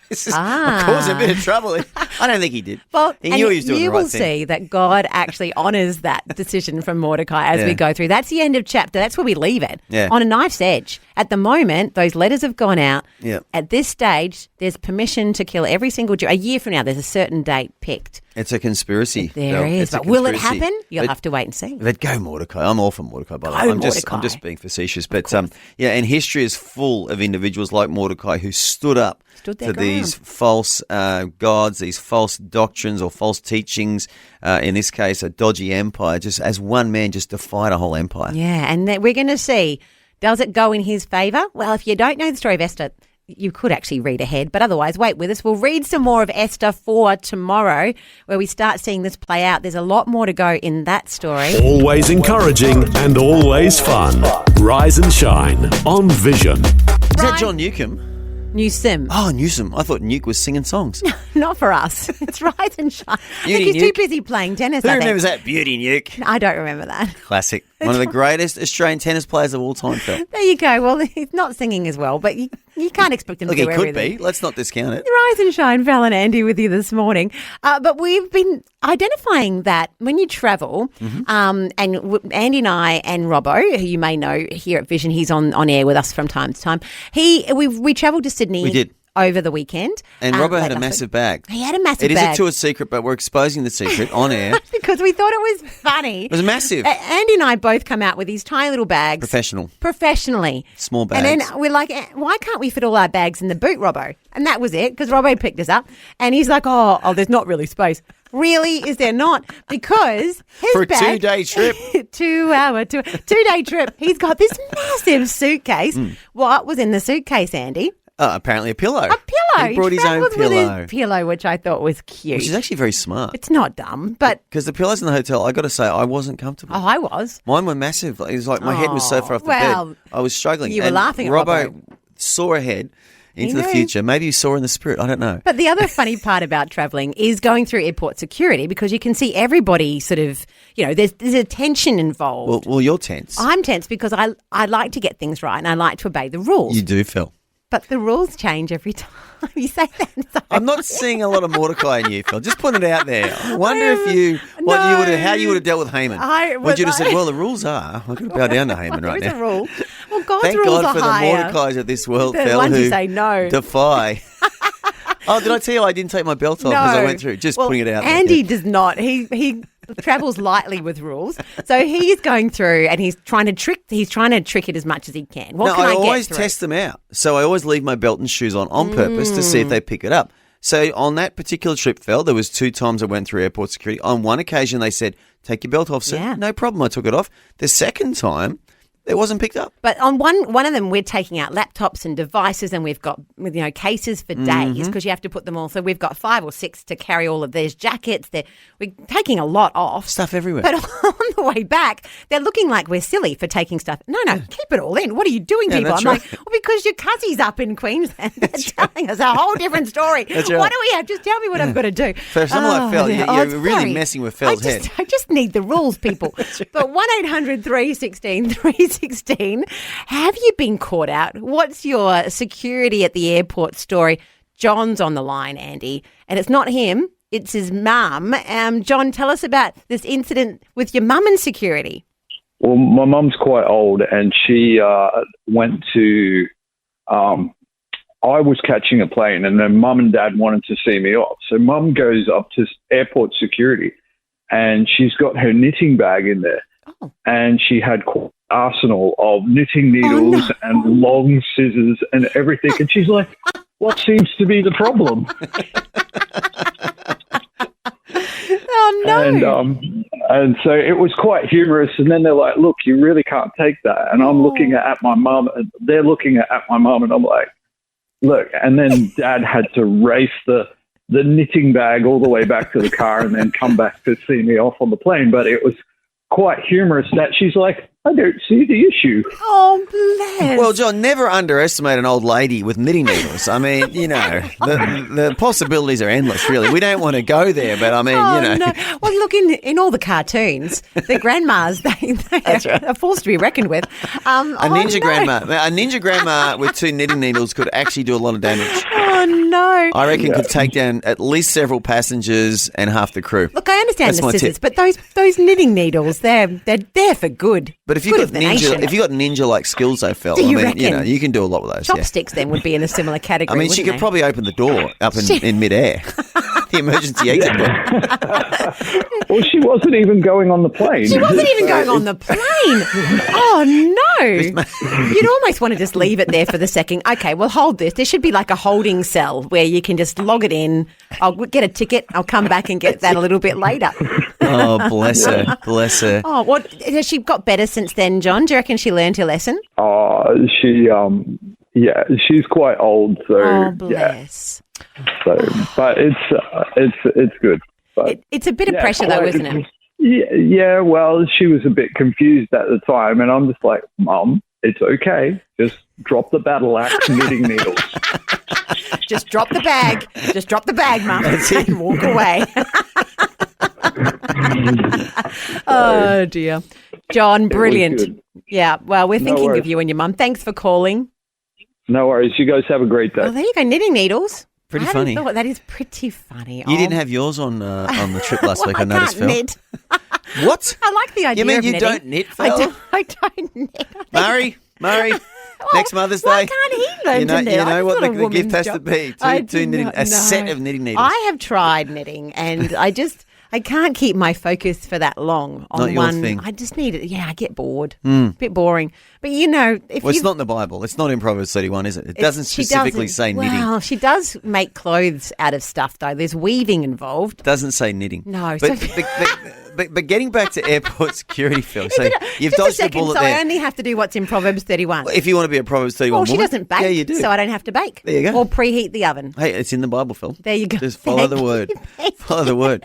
This is causing a bit of trouble. I don't think he did. Well, he knew he was doing the right thing. You will see that God actually honours that decision from Mordecai as we go through. That's the end of chapter. That's where we leave it, on a knife's edge. At the moment, those letters have gone out. Yeah. At this stage, there's permission to kill every single Jew. A year from now, there's a certain date picked. It's a conspiracy. There is. But will it happen? You'll have to wait and see. But go Mordecai. I'm all for Mordecai, by the way. I'm just being facetious. But and history is full of individuals like Mordecai who stood up to these false gods, these false doctrines or false teachings, in this case a dodgy empire, just as one man just defied a whole empire. Yeah, and we're going to see, does it go in his favour? Well, if you don't know the story of Esther, you could actually read ahead, but otherwise wait with us. We'll read some more of Esther for tomorrow where we start seeing this play out. There's a lot more to go in that story. Always encouraging and always fun. Rise and shine on Vision. Is that John Newcomb? Newsom. Oh, Newsom. I thought Nuke was singing songs. Not for us. It's Rise and Shine. Beauty He's too Nuke. busy playing tennis, Who I think. remembers that? Beauty Nuke. I don't remember that. Classic. One of the greatest Australian tennis players of all time, Phil. There you go. Well, he's not singing as well, but you can't expect him Look, to do he could everything. be. Let's not discount it. Rise and shine, Fel and Andy with you this morning. But we've been identifying that when you travel, and Andy and I and Robbo, who you may know here at Vision, he's on air with us from time to time. We travelled to Sydney. We did. Over the weekend. And Robbo had a massive bag. He had a massive bag. It is a tour secret, but we're exposing the secret on air. Because we thought it was funny. It was massive. Andy and I both come out with these tiny little bags. Professionally. Small bags. And then we're like, why can't we fit all our bags in the boot, Robbo? And that was it, because Robbo picked us up. And he's like, oh, there's not really space. Really? Is there not? Because his for a bag, 2-day trip. 2-day trip, he's got this massive suitcase. What was in the suitcase, Andy? Apparently a pillow. A pillow. He brought his own travelled with pillow. his pillow, which I thought was cute. Which is actually very smart. It's not dumb, but... Because the pillows in the hotel, I got to say, I wasn't comfortable. Oh, I was. Mine were massive. It was like my head was so far off the bed. I was struggling. You were laughing at Robbo saw ahead into the future. Maybe you saw in the spirit. I don't know. But the other funny part about travelling is going through airport security, because you can see everybody sort of, there's a tension involved. Well, you're tense. I'm tense because I like to get things right and I like to obey the rules. You do, Phil. But the rules change every time. You say that. So I'm not seeing a lot of Mordecai in you, Phil. Just put it out there. I wonder how you would have dealt with Haman. Would you have said, well, the rules are, I'm going to bow down to Haman right now. There is a rule. Well, God's Thank rules God are for higher. the Mordecais of this world, The Phil, ones who who say no. defy. Oh, did I tell you I didn't take my belt off because I went through? Just putting it out there. Andy does not. He travels lightly with rules. So he is going through and he's trying to trick it as much as he can. What can I always test them out. So I always leave my belt and shoes on purpose to see if they pick it up. So on that particular trip, Fel, there was 2 times I went through airport security. On one occasion, they said, take your belt off, sir. Yeah. No problem. I took it off. The second time, it wasn't picked up. But on one of them, we're taking out laptops and devices, and we've got cases for days because you have to put them all. So we've got 5 or 6 to carry all of these jackets. We're taking a lot off. Stuff everywhere. But on the way back, they're looking like we're silly for taking stuff. No, keep it all in. What are you doing, people? I'm like, well, because your cousin's up in Queensland. They're telling us a whole different story. That's right. What do we have? Just tell me what I've got to do. For someone like Fel, you're really messing with Fel's head. I just need the rules, people. But 1-800-316-316. Have you been caught out? What's your security at the airport story? John's on the line, Andy, and it's not him, it's his mum. John, tell us about this incident with your mum and security. Well, my mum's quite old, and she went to I was catching a plane, and then mum and dad wanted to see me off. So mum goes up to airport security, and she's got her knitting bag in there. Oh. And she had quite an arsenal of knitting needles and long scissors and everything. And she's like, what seems to be the problem? Oh, no. And so it was quite humorous. And then they're like, look, you really can't take that. And I'm looking at my mum, and they're looking at my mum, and I'm like, look. And then Dad had to race the knitting bag all the way back to the car and then come back to see me off on the plane. But it was quite humorous that she's like, I don't see the issue. Oh, bless. Well, John, never underestimate an old lady with knitting needles. I mean, the possibilities are endless, really. We don't want to go there, but I mean, No. Well, look, in all the cartoons, the grandmas, they are forced to be reckoned with. A ninja grandma with 2 knitting needles could actually do a lot of damage. Oh, no. I reckon could take down at least several passengers and half the crew. Look, I understand That's the my scissors, tip. but those knitting needles, they're there for good. But if you've got ninja-like skills, though, Fel, Do you reckon? You can do a lot with those. Chopsticks then would be in a similar category. I mean, she could probably open the door up in midair, the emergency exit door. Well, she wasn't even going on the plane. She wasn't even going on the plane. Oh, no. You'd almost want to just leave it there for the second. Okay, well, hold this. There should be like a holding cell where you can just log it in. I'll get a ticket. I'll come back and get that a little bit later. Oh, bless her. Bless her. Oh, what? Has she got better since then, John? Do you reckon she learned her lesson? She's quite old. So, oh, bless. Yeah. So, but it's good. But, it's a bit of pressure, though, isn't it? Yeah, well, she was a bit confused at the time, and I'm just like, Mum, it's okay. Just drop the battle axe knitting needles. Just drop the bag. Just drop the bag, Mum, and walk away. Oh, dear. John, brilliant. Yeah, well, we're thinking of you and your mum. Thanks for calling. No worries. You guys have a great day. Well, there you go, knitting needles. Pretty funny. That is pretty funny. You didn't have yours on the trip last week, I noticed, Fel. Knit. What? I like the idea of knitting. You mean you knitting. don't knit, Fel? I don't knit. Murray, next Mother's Day. Why can't he learn to knit? You know what the the gift has to be? Set of knitting needles. I have tried knitting, and I can't keep my focus for that long on Not your one thing. I just need it. Yeah, I get bored. A bit boring. But it's not in the Bible. It's not in Proverbs 31, is it? It doesn't specifically say knitting. Well, she does make clothes out of stuff, though. There's weaving involved. Doesn't say knitting. No. But getting back to airport security, Phil, so you've just dodged the bullet so there. I only have to do what's in Proverbs 31. Well, if you want to be a Proverbs 31 well, she woman, doesn't bake, yeah, you do. so I don't have to bake. There you go. Or preheat the oven. Hey, it's in the Bible, Phil. There you go. Just follow the word. Follow the word.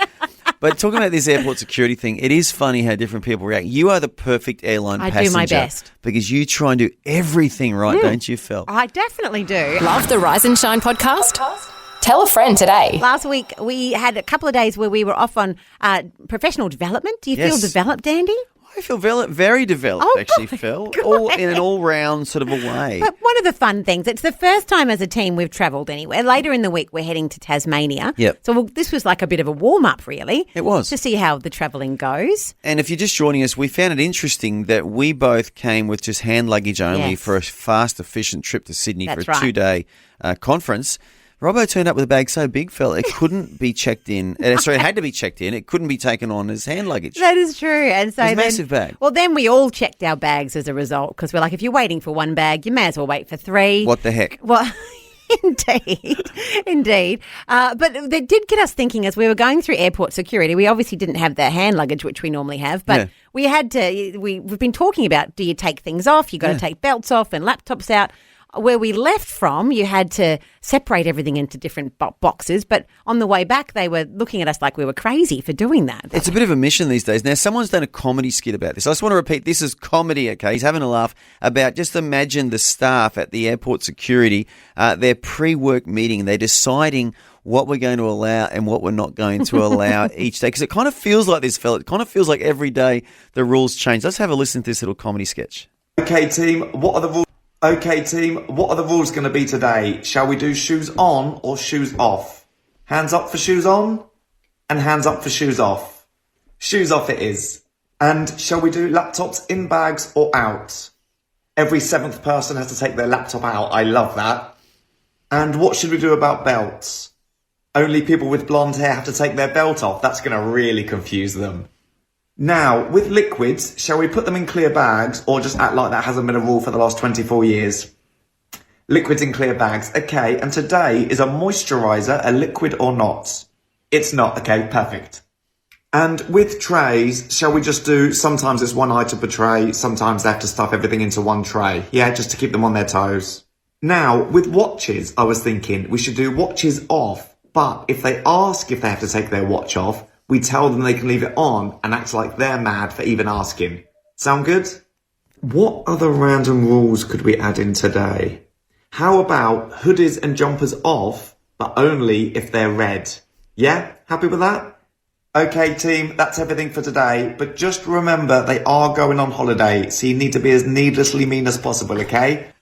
But talking about this airport security thing, it is funny how different people react. You are the perfect airline passenger. I do my best. Because you try and do everything right, don't you, Phil? I definitely do. Love the Rise and Shine podcast? Tell a friend today. Last week, we had a couple of days where we were off on professional development. Do you feel developed, Andy? I feel very developed, actually, Phil. In an all-round sort of a way. But one of the fun things, it's the first time as a team we've travelled anywhere. Later in the week, we're heading to Tasmania. Yep. So this was like a bit of a warm-up, really. It was. To see how the travelling goes. And if you're just joining us, we found it interesting that we both came with just hand luggage only for a fast, efficient trip to Sydney for a 2-day conference. Robbo turned up with a bag so big, Fel, it couldn't be checked in. Sorry, it had to be checked in. It couldn't be taken on as hand luggage. That is true. And so it was a massive bag. Well, then we all checked our bags as a result because we're like, if you're waiting for one bag, you may as well wait for three. What the heck? Well, Indeed. But they did get us thinking as we were going through airport security. We obviously didn't have the hand luggage, which we normally have, but we had to, we've been talking about, do you take things off? You got to take belts off and laptops out. Where we left from, you had to separate everything into different boxes. But on the way back, they were looking at us like we were crazy for doing that. It's a bit of a mission these days. Now, someone's done a comedy skit about this. I just want to repeat, this is comedy, okay? He's having a laugh about, just imagine the staff at the airport security, their pre-work meeting. They're deciding what we're going to allow and what we're not going to allow each day. Because it kind of feels like this, fella. It kind of feels like every day the rules change. Let's have a listen to this little comedy sketch. Okay, team, what are the rules? Okay, team, what are the rules going to be today? Shall we do shoes on or shoes off? Hands up for shoes on and hands up for shoes off. Shoes off it is. And shall we do laptops in bags or out? Every seventh person has to take their laptop out. I love that. And what should we do about belts? Only people with blonde hair have to take their belt off. That's going to really confuse them. Now, with liquids, shall we put them in clear bags or just act like that hasn't been a rule for the last 24 years? Liquids in clear bags. Okay, and today, is a moisturiser a liquid or not? It's not. Okay, perfect. And with trays, shall we just do, sometimes it's one item per tray, sometimes they have to stuff everything into one tray. Yeah, just to keep them on their toes. Now, with watches, I was thinking we should do watches off, but if they ask if they have to take their watch off, we tell them they can leave it on and act like they're mad for even asking. Sound good? What other random rules could we add in today? How about hoodies and jumpers off, but only if they're red? Yeah? Happy with that? Okay, team, that's everything for today. But just remember, they are going on holiday, so you need to be as needlessly mean as possible, okay?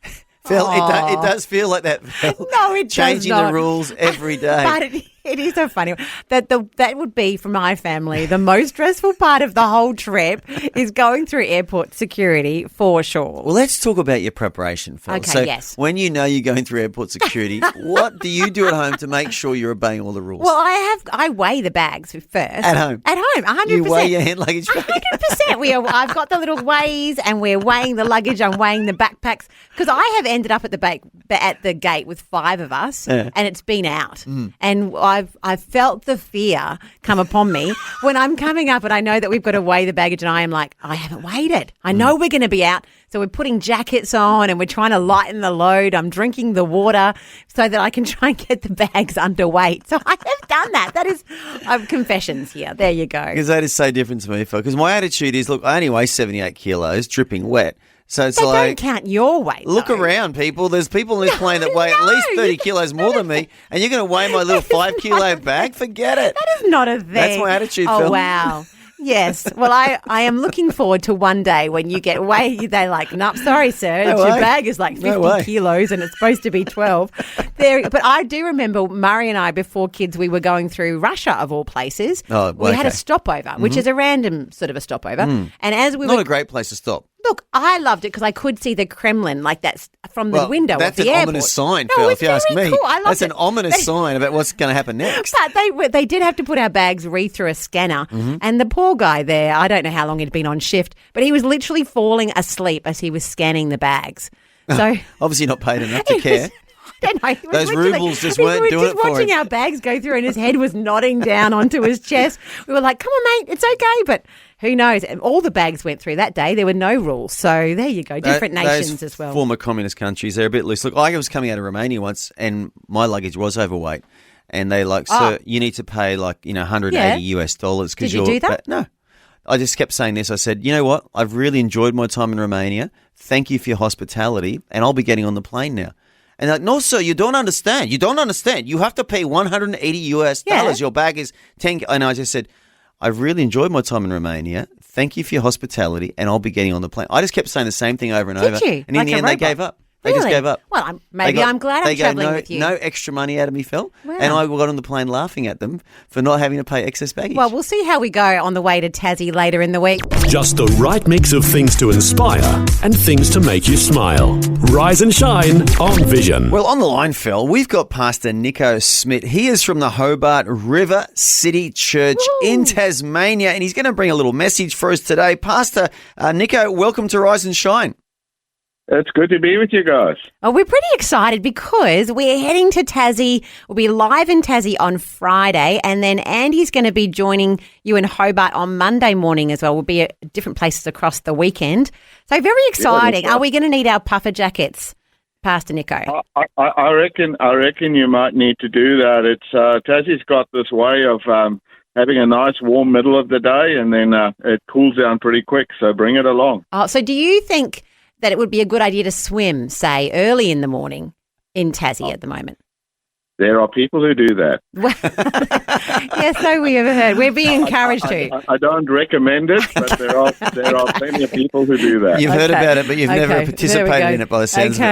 Phil, it does feel like that, Phil. No, it changing does not. The rules every day. But it is so funny. That would be, for my family, the most stressful part of the whole trip is going through airport security for sure. Well, let's talk about your preparation, Phil. Okay, so yes. When you know you're going through airport security, what do you do at home to make sure you're obeying all the rules? Well, I weigh the bags first. At home? At home, 100%. You weigh your hand luggage bag? 100%. I've got the little weighs and we're weighing the luggage. I'm weighing the backpacks because I have ended up at the gate with 5 of us and it's been out. And I've felt the fear come upon me when I'm coming up and I know that we've got to weigh the baggage and I am like, I haven't weighed it. I know we're going to be out. So we're putting jackets on and we're trying to lighten the load. I'm drinking the water so that I can try and get the bags underweight. So I have done that. That is confessions here. There you go. Because that is so different to me, Phil. Because my attitude is, look, I only weigh 78 kilos, dripping wet. So it's don't count your weight. Look though. around, people. There's people in this plane that weigh at least 30 kilos more than me, and you're going to weigh my little 5-kilo bag? Forget it. That is not a thing. That's my attitude, Phil. Phil. Wow. Yes. Well, I am looking forward to one day when you get weighed. They're like, nope, sorry, sir. Your bag is like 50 kilos and it's supposed to be 12. But I do remember Murray and I, before kids, we were going through Russia, of all places. We had a stopover, which is a random sort of a stopover. And as we Not a great place to stop. Look, I loved it because I could see the Kremlin like that's from the window of the airport. That's an ominous sign, Phil, if you ask me. Cool. I loved that's an ominous sign about what's going to happen next. But they did have to put our bags through a scanner. And the poor guy there, I don't know how long he'd been on shift, but he was literally falling asleep as he was scanning the bags. So obviously not paid enough to care. I don't know. Those rubles just weren't doing it for him. We were just watching our bags go through and his head was nodding down onto his chest. We were like, come on, mate, it's okay. But who knows? And all the bags went through that day. There were no rules. So there you go. Different nations as well. Former communist countries, they're a bit loose. Look, I was coming out of Romania once and my luggage was overweight. And they sir, you need to pay $180 US. Did you do that? No. I just kept saying this. I said, you know what? I've really enjoyed my time in Romania. Thank you for your hospitality. And I'll be getting on the plane now. And they're like, no, sir, you don't understand. You don't understand. You have to pay $180 US. Your bag is 10. And I just said, I've really enjoyed my time in Romania. Thank you for your hospitality, and I'll be getting on the plane. I just kept saying the same thing over and over. Did you? And in the end, they gave up. They just gave up. Well, I'm glad I'm travelling with you. No extra money out of me, Phil. Wow. And I got on the plane laughing at them for not having to pay excess baggage. Well, we'll see how we go on the way to Tassie later in the week. Just the right mix of things to inspire and things to make you smile. Rise and shine on Vision. Well, on the line, Phil, we've got Pastor Nico Smith. He is from the Hobart River City Church in Tasmania, and he's going to bring a little message for us today. Pastor Nico, welcome to Rise and Shine. It's good to be with you guys. Oh, we're pretty excited because we're heading to Tassie. We'll be live in Tassie on Friday, and then Andy's going to be joining you in Hobart on Monday morning as well. We'll be at different places across the weekend. So very exciting. Are we going to need our puffer jackets, Pastor Nico? I reckon you might need to do that. It's Tassie's got this way of having a nice warm middle of the day, and then it cools down pretty quick. So bring it along. Oh, so do you think that it would be a good idea to swim, say, early in the morning in Tassie at the moment? There are people who do that. Yes, so we have heard. We're being encouraged to. I don't recommend it, but there are plenty of people who do that. You've heard about it, but you've never participated in it by the sounds of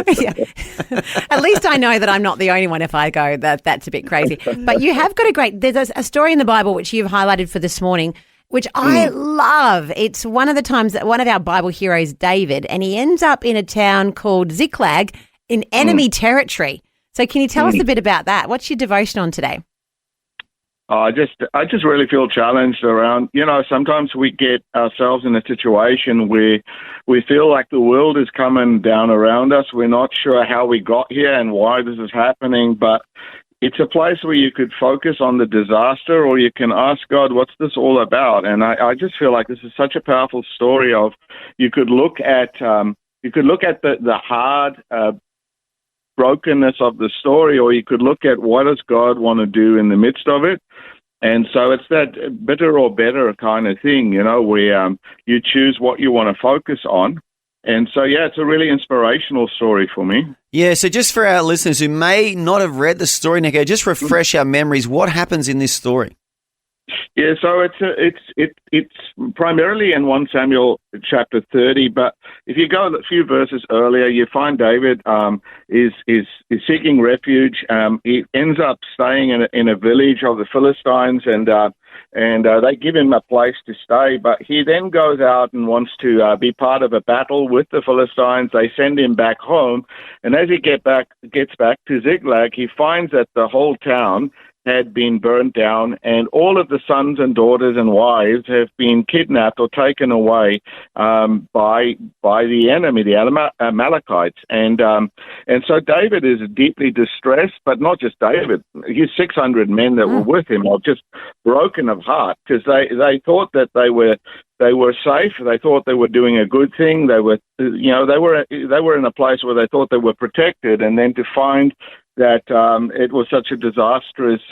it. At least I know that I'm not the only one if I go, that's a bit crazy. But you have got there's a story in the Bible which you've highlighted for this morning, which I love. It's one of the times that one of our Bible heroes, David, and he ends up in a town called Ziklag in enemy territory. So can you tell us a bit about that? What's your devotion on today? I just really feel challenged around, sometimes we get ourselves in a situation where we feel like the world is coming down around us. We're not sure how we got here and why this is happening, but it's a place where you could focus on the disaster, or you can ask God, what's this all about? And I just feel like this is such a powerful story of, you could look at the hard brokenness of the story, or you could look at what does God want to do in the midst of it. And so it's that bitter or better kind of thing, where you choose what you want to focus on. And so, it's a really inspirational story for me. Yeah, so just for our listeners who may not have read the story, Nico, just refresh our memories. What happens in this story? Yeah, so it's primarily in 1 Samuel chapter 30, but if you go a few verses earlier, you find David is seeking refuge. He ends up staying in a village of the Philistines, and they give him a place to stay, but he then goes out and wants to be part of a battle with the Philistines. They send him back home, and as he gets back to Ziklag, he finds that the whole town had been burnt down, and all of the sons and daughters and wives have been kidnapped or taken away by the enemy, the Amalekites, and so David is deeply distressed. But not just David; his 600 men that were with him are just broken of heart, because they thought that they were safe. They thought they were doing a good thing. They were in a place where they thought they were protected, and then to find that it was such a disastrous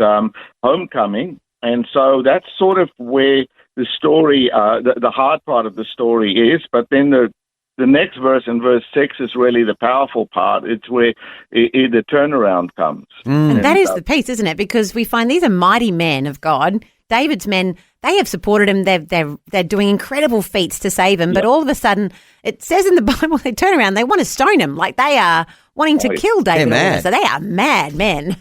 homecoming. And so that's sort of where the story, the hard part of the story is. But then the next verse, in verse 6, is really the powerful part. It's where the turnaround comes. And that is the piece, isn't it? Because we find these are mighty men of God. David's men, they have supported him. They're doing incredible feats to save him. But all of a sudden, it says in the Bible, they turn around, they want to stone him. Like they are wanting to kill David. So they are mad men.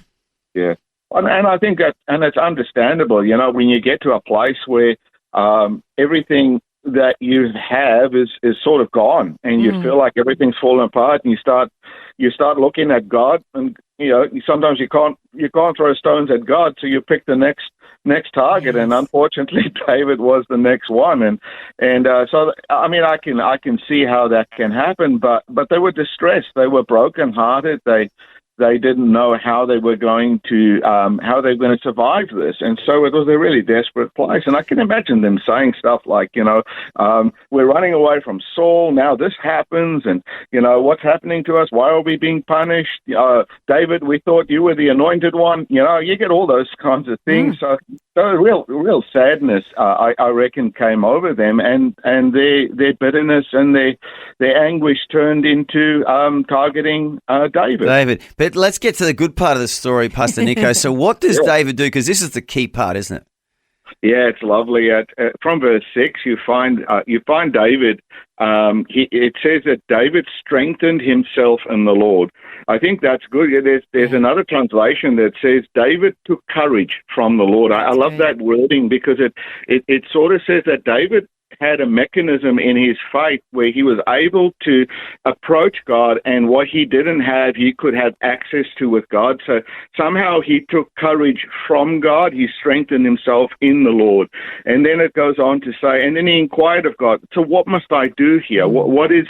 Yeah. And I think and it's understandable, when you get to a place where everything that you have is sort of gone, and you feel like everything's falling apart, and you start looking at God, and sometimes you can't throw stones at God, so you pick the next target, and unfortunately David was the next one, and so I mean I can see how that can happen, but they were distressed, they were brokenhearted, they didn't know how they were going to survive this, and so it was a really desperate place. And I can imagine them saying stuff like, we're running away from Saul, now this happens, and what's happening to us? Why are we being punished? David, we thought you were the anointed one. You get all those kinds of things. So real sadness, I reckon, came over them, and their bitterness and their anguish turned into targeting David. But let's get to the good part of the story, Pastor Nico. So what does David do? Because this is the key part, isn't it? Yeah, it's lovely. From verse 6, you find David. It says that David strengthened himself in the Lord. I think that's good. There's another translation that says David took courage from the Lord. I love that wording because it sort of says that David had a mechanism in his faith where he was able to approach God, and what he didn't have, he could have access to with God. So somehow he took courage from God. He strengthened himself in the Lord. And then it goes on to say, and then he inquired of God, so what must I do here? What is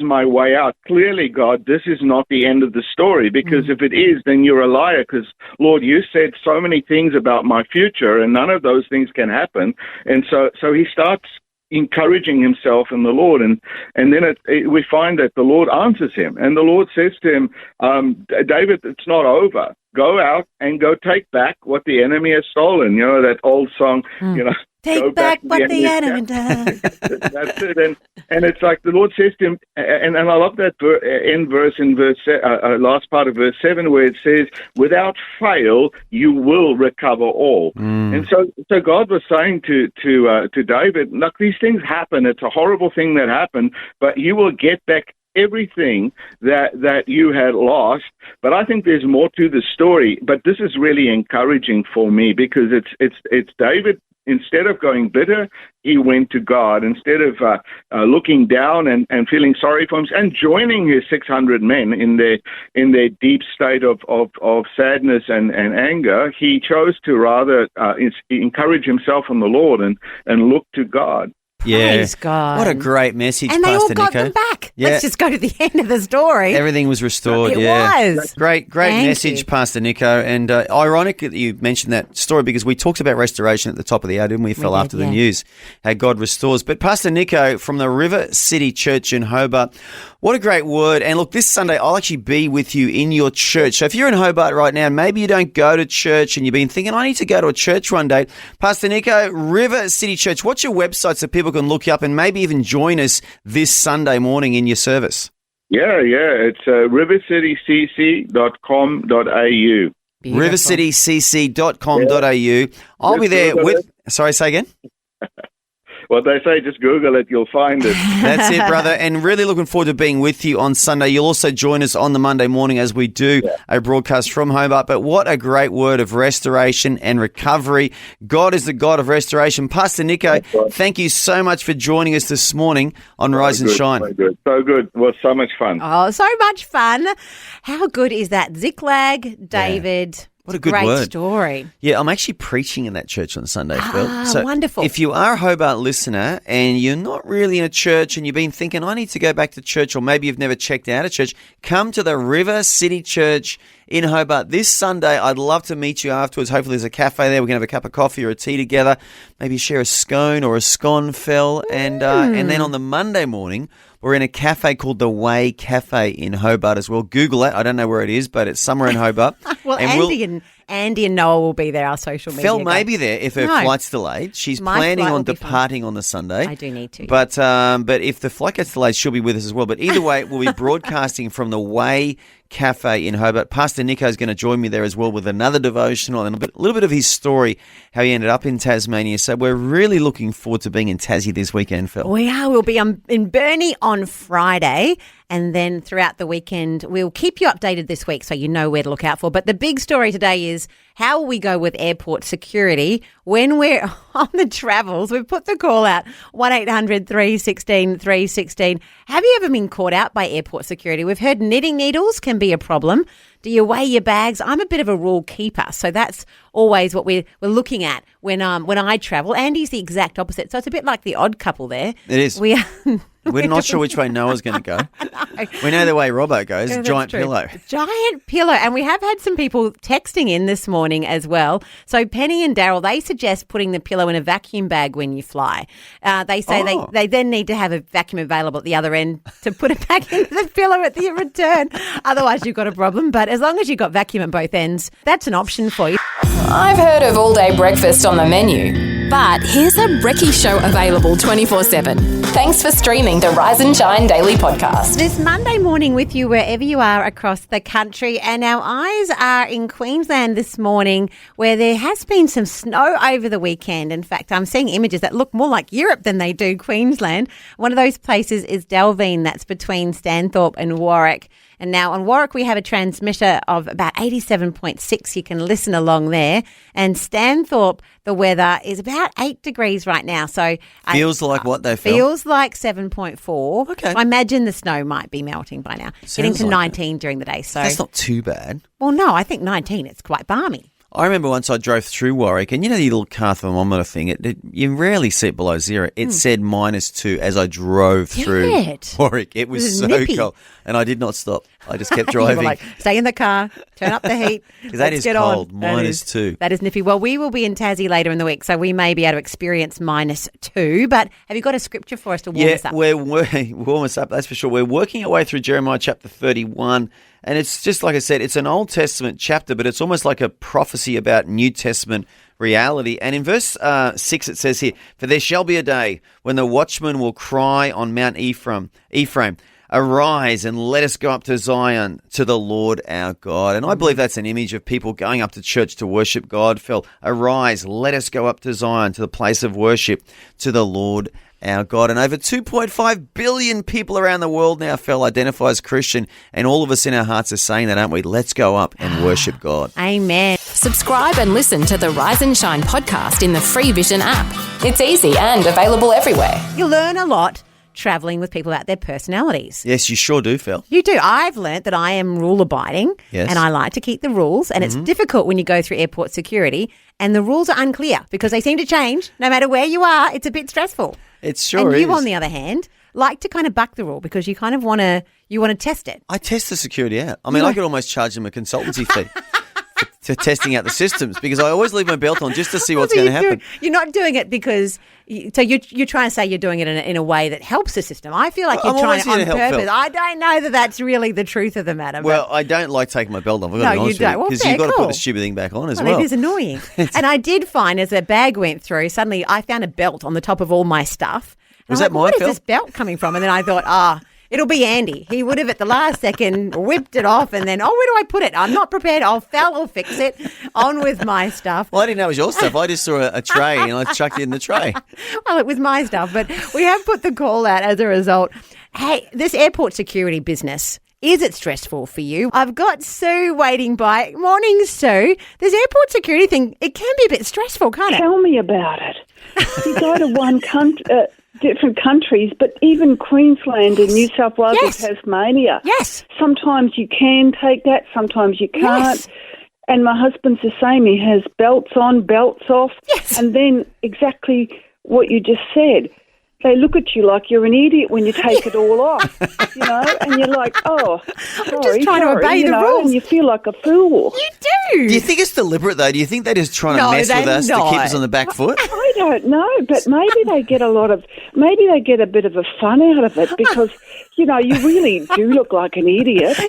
my way out? Clearly, God, this is not the end of the story, because if it is, then you're a liar, because, Lord, you said so many things about my future, and none of those things can happen. And so he starts encouraging himself in the Lord, and then we find that the Lord answers him, and the Lord says to him, David, it's not over. Go out and go take back what the enemy has stolen. You know, that old song, Take back what the enemy does. That's it. And it's like the Lord says to him, and I love that last part of verse 7, where it says, without fail, you will recover all. And so God was saying to David, look, these things happen. It's a horrible thing that happened, but you will get back everything that you had lost. But I think there's more to the story. But this is really encouraging for me, because it's David. Instead of going bitter, he went to God. Instead of looking down and feeling sorry for himself and joining his 600 men in their deep state of sadness and anger, he chose to rather encourage himself in the Lord and look to God. Yeah. Praise God. What a great message, and they Pastor all got Nico. them back. Yeah. Let's just go to the end of the story. Everything was restored. It was. Great Thank message, you. Pastor Nico. And ironic that you mentioned that story, because we talked about restoration at the top of the hour, didn't we, Phil, after the news, how God restores. But Pastor Nico from the River City Church in Hobart, what a great word. And look, this Sunday I'll actually be with you in your church. So if you're in Hobart right now, maybe you don't go to church and you've been thinking, I need to go to a church one day. Pastor Nico, River City Church, what's your website so people can look you up and maybe even join us this Sunday morning in your service? Yeah. It's rivercitycc.com.au. rivercitycc.com.au. I'll be there with... Sorry, say again? Well, they say just Google it, you'll find it. That's it, brother. And really looking forward to being with you on Sunday. You'll also join us on the Monday morning as we do a broadcast from Hobart. But what a great word of restoration and recovery. God is the God of restoration. Pastor Nico, thank you so much for joining us this morning on Rise and Shine. So good. It was so much fun. Oh, so much fun. How good is that? Ziklag, David... Yeah. What a good Great word. story. Yeah, I'm actually preaching in that church on Sunday, Phil. So wonderful. If you are a Hobart listener and you're not really in a church and you've been thinking, I need to go back to church, or maybe you've never checked out a church, come to the River City Church in Hobart this Sunday. I'd love to meet you afterwards. Hopefully there's a cafe there. We can have a cup of coffee or a tea together, maybe share a scone or a scone, Phil. And then on the Monday morning, we're in a cafe called The Way Cafe in Hobart as well. Google it. I don't know where it is, but it's somewhere in Hobart. Well, and Andy and Noah will be there, our social media Phil may guys. be there if her flight's delayed. She's planning on departing on the Sunday. I do need to. But if the flight gets delayed, she'll be with us as well. But either way, we'll be broadcasting from The Way Cafe in Hobart. Pastor Nico is going to join me there as well with another devotional and a little bit of his story, how he ended up in Tasmania. So we're really looking forward to being in Tassie this weekend, Phil. We are. We'll be in Burnie on Friday, and then throughout the weekend, we'll keep you updated this week so you know where to look out for. But the big story today is how will we go with airport security when we're on the travels. We've put the call out, 1-800-316-316. Have you ever been caught out by airport security? We've heard knitting needles can be a problem. Do you weigh your bags? I'm a bit of a rule keeper, so that's always what we're looking at when I travel. Andy's the exact opposite, so it's a bit like the odd couple there. It is. We're not sure which way Noah's going to go. No. We know the way Robbo goes, giant pillow. Giant pillow. And we have had some people texting in this morning as well. So Penny and Daryl, they suggest putting the pillow in a vacuum bag when you fly. They say they then need to have a vacuum available at the other end to put it back into the pillow at the return. Otherwise, you've got a problem. But as long as you've got vacuum at both ends, that's an option for you. I've heard of all-day breakfast on the menu. But here's a brekkie show available 24/7. Thanks for streaming the Rise and Shine Daily podcast. This Monday morning with you wherever you are across the country, and our eyes are in Queensland this morning where there has been some snow over the weekend. In fact, I'm seeing images that look more like Europe than they do Queensland. One of those places is Delvine, that's between Stanthorpe and Warwick. And now on Warwick, we have a transmitter of about 87.6. You can listen along there. And Stanthorpe, the weather is about 8 degrees right now. So feels like what they feel? Feels like 7.4. Okay. I imagine the snow might be melting by now. Getting to 19 during the day. So that's not too bad. Well, no, I think 19, it's quite balmy. I remember once I drove through Warwick, and you know the little car thermometer thing, you rarely see it below zero. It said -2 as I drove through Warwick. It was so nippy. cold, and I did not stop. I just kept driving. You were like, stay in the car, turn up the heat. That is cold, -2. That is nippy. Well, we will be in Tassie later in the week, so we may be able to experience -2. But have you got a scripture for us to warm us up? Yeah, warm us up, that's for sure. We're working our way through Jeremiah chapter 31. And it's just like I said, it's an Old Testament chapter, but it's almost like a prophecy about New Testament reality. And in verse 6 it says here, "For there shall be a day when the watchman will cry on Mount Ephraim, arise and let us go up to Zion, to the Lord our God." And I believe that's an image of people going up to church to worship God. Phil, arise, let us go up to Zion, to the place of worship, to the Lord our God. And over 2.5 billion people around the world now, Phil, identify as Christian, and all of us in our hearts are saying that, aren't we? Let's go up and worship God. Amen. Subscribe and listen to the Rise and Shine podcast in the free Vision app. It's easy and available everywhere. You learn a lot travelling with people about their personalities. Yes, you sure do, Phil. You do. I've learnt that I am rule-abiding, and I like to keep the rules, and it's difficult when you go through airport security and the rules are unclear because they seem to change. No matter where you are, it's a bit stressful. It sure is. And you, is. on the other hand, like to kind of buck the rule because you kind of want to test it. I test the security out. I mean, I could almost charge them a consultancy fee for testing out the systems because I always leave my belt on just to see what's going to happen. You're not doing it because you're trying to say you're doing it in a way that helps the system. I feel like you're trying it on purpose. I don't know that that's really the truth of the matter. Well, I don't like taking my belt off. I've got to be honest with you, because you've got to put the stupid thing back on as well. It is annoying. And I did find as a bag went through, suddenly I found a belt on the top of all my stuff. Was that mine, Phil? Where is this belt coming from? And then I thought, it'll be Andy. He would have at the last second whipped it off and then, where do I put it? I'm not prepared. I'll fix it. On with my stuff. Well, I didn't know it was your stuff. I just saw a tray and I chucked it in the tray. Well, it was my stuff, but we have put the call out as a result. Hey, this airport security business, is it stressful for you? I've got Sue waiting by. Morning, Sue. This airport security thing, it can be a bit stressful, can't it? Tell me about it. You go to one country, different countries, but even Queensland and New South Wales and Tasmania. Yes. Sometimes you can take that, sometimes you can't. Yes. And my husband's the same. He has belts on, belts off. Yes. And then exactly what you just said. They look at you like you're an idiot when you take it all off, and you're like, sorry, I'm just trying to obey the rules. And you feel like a fool. You do. Do you think it's deliberate, though? Do you think they're just trying to mess with us to keep us on the back foot? I don't know, but maybe they get a bit of a fun out of it because, you really do look like an idiot. You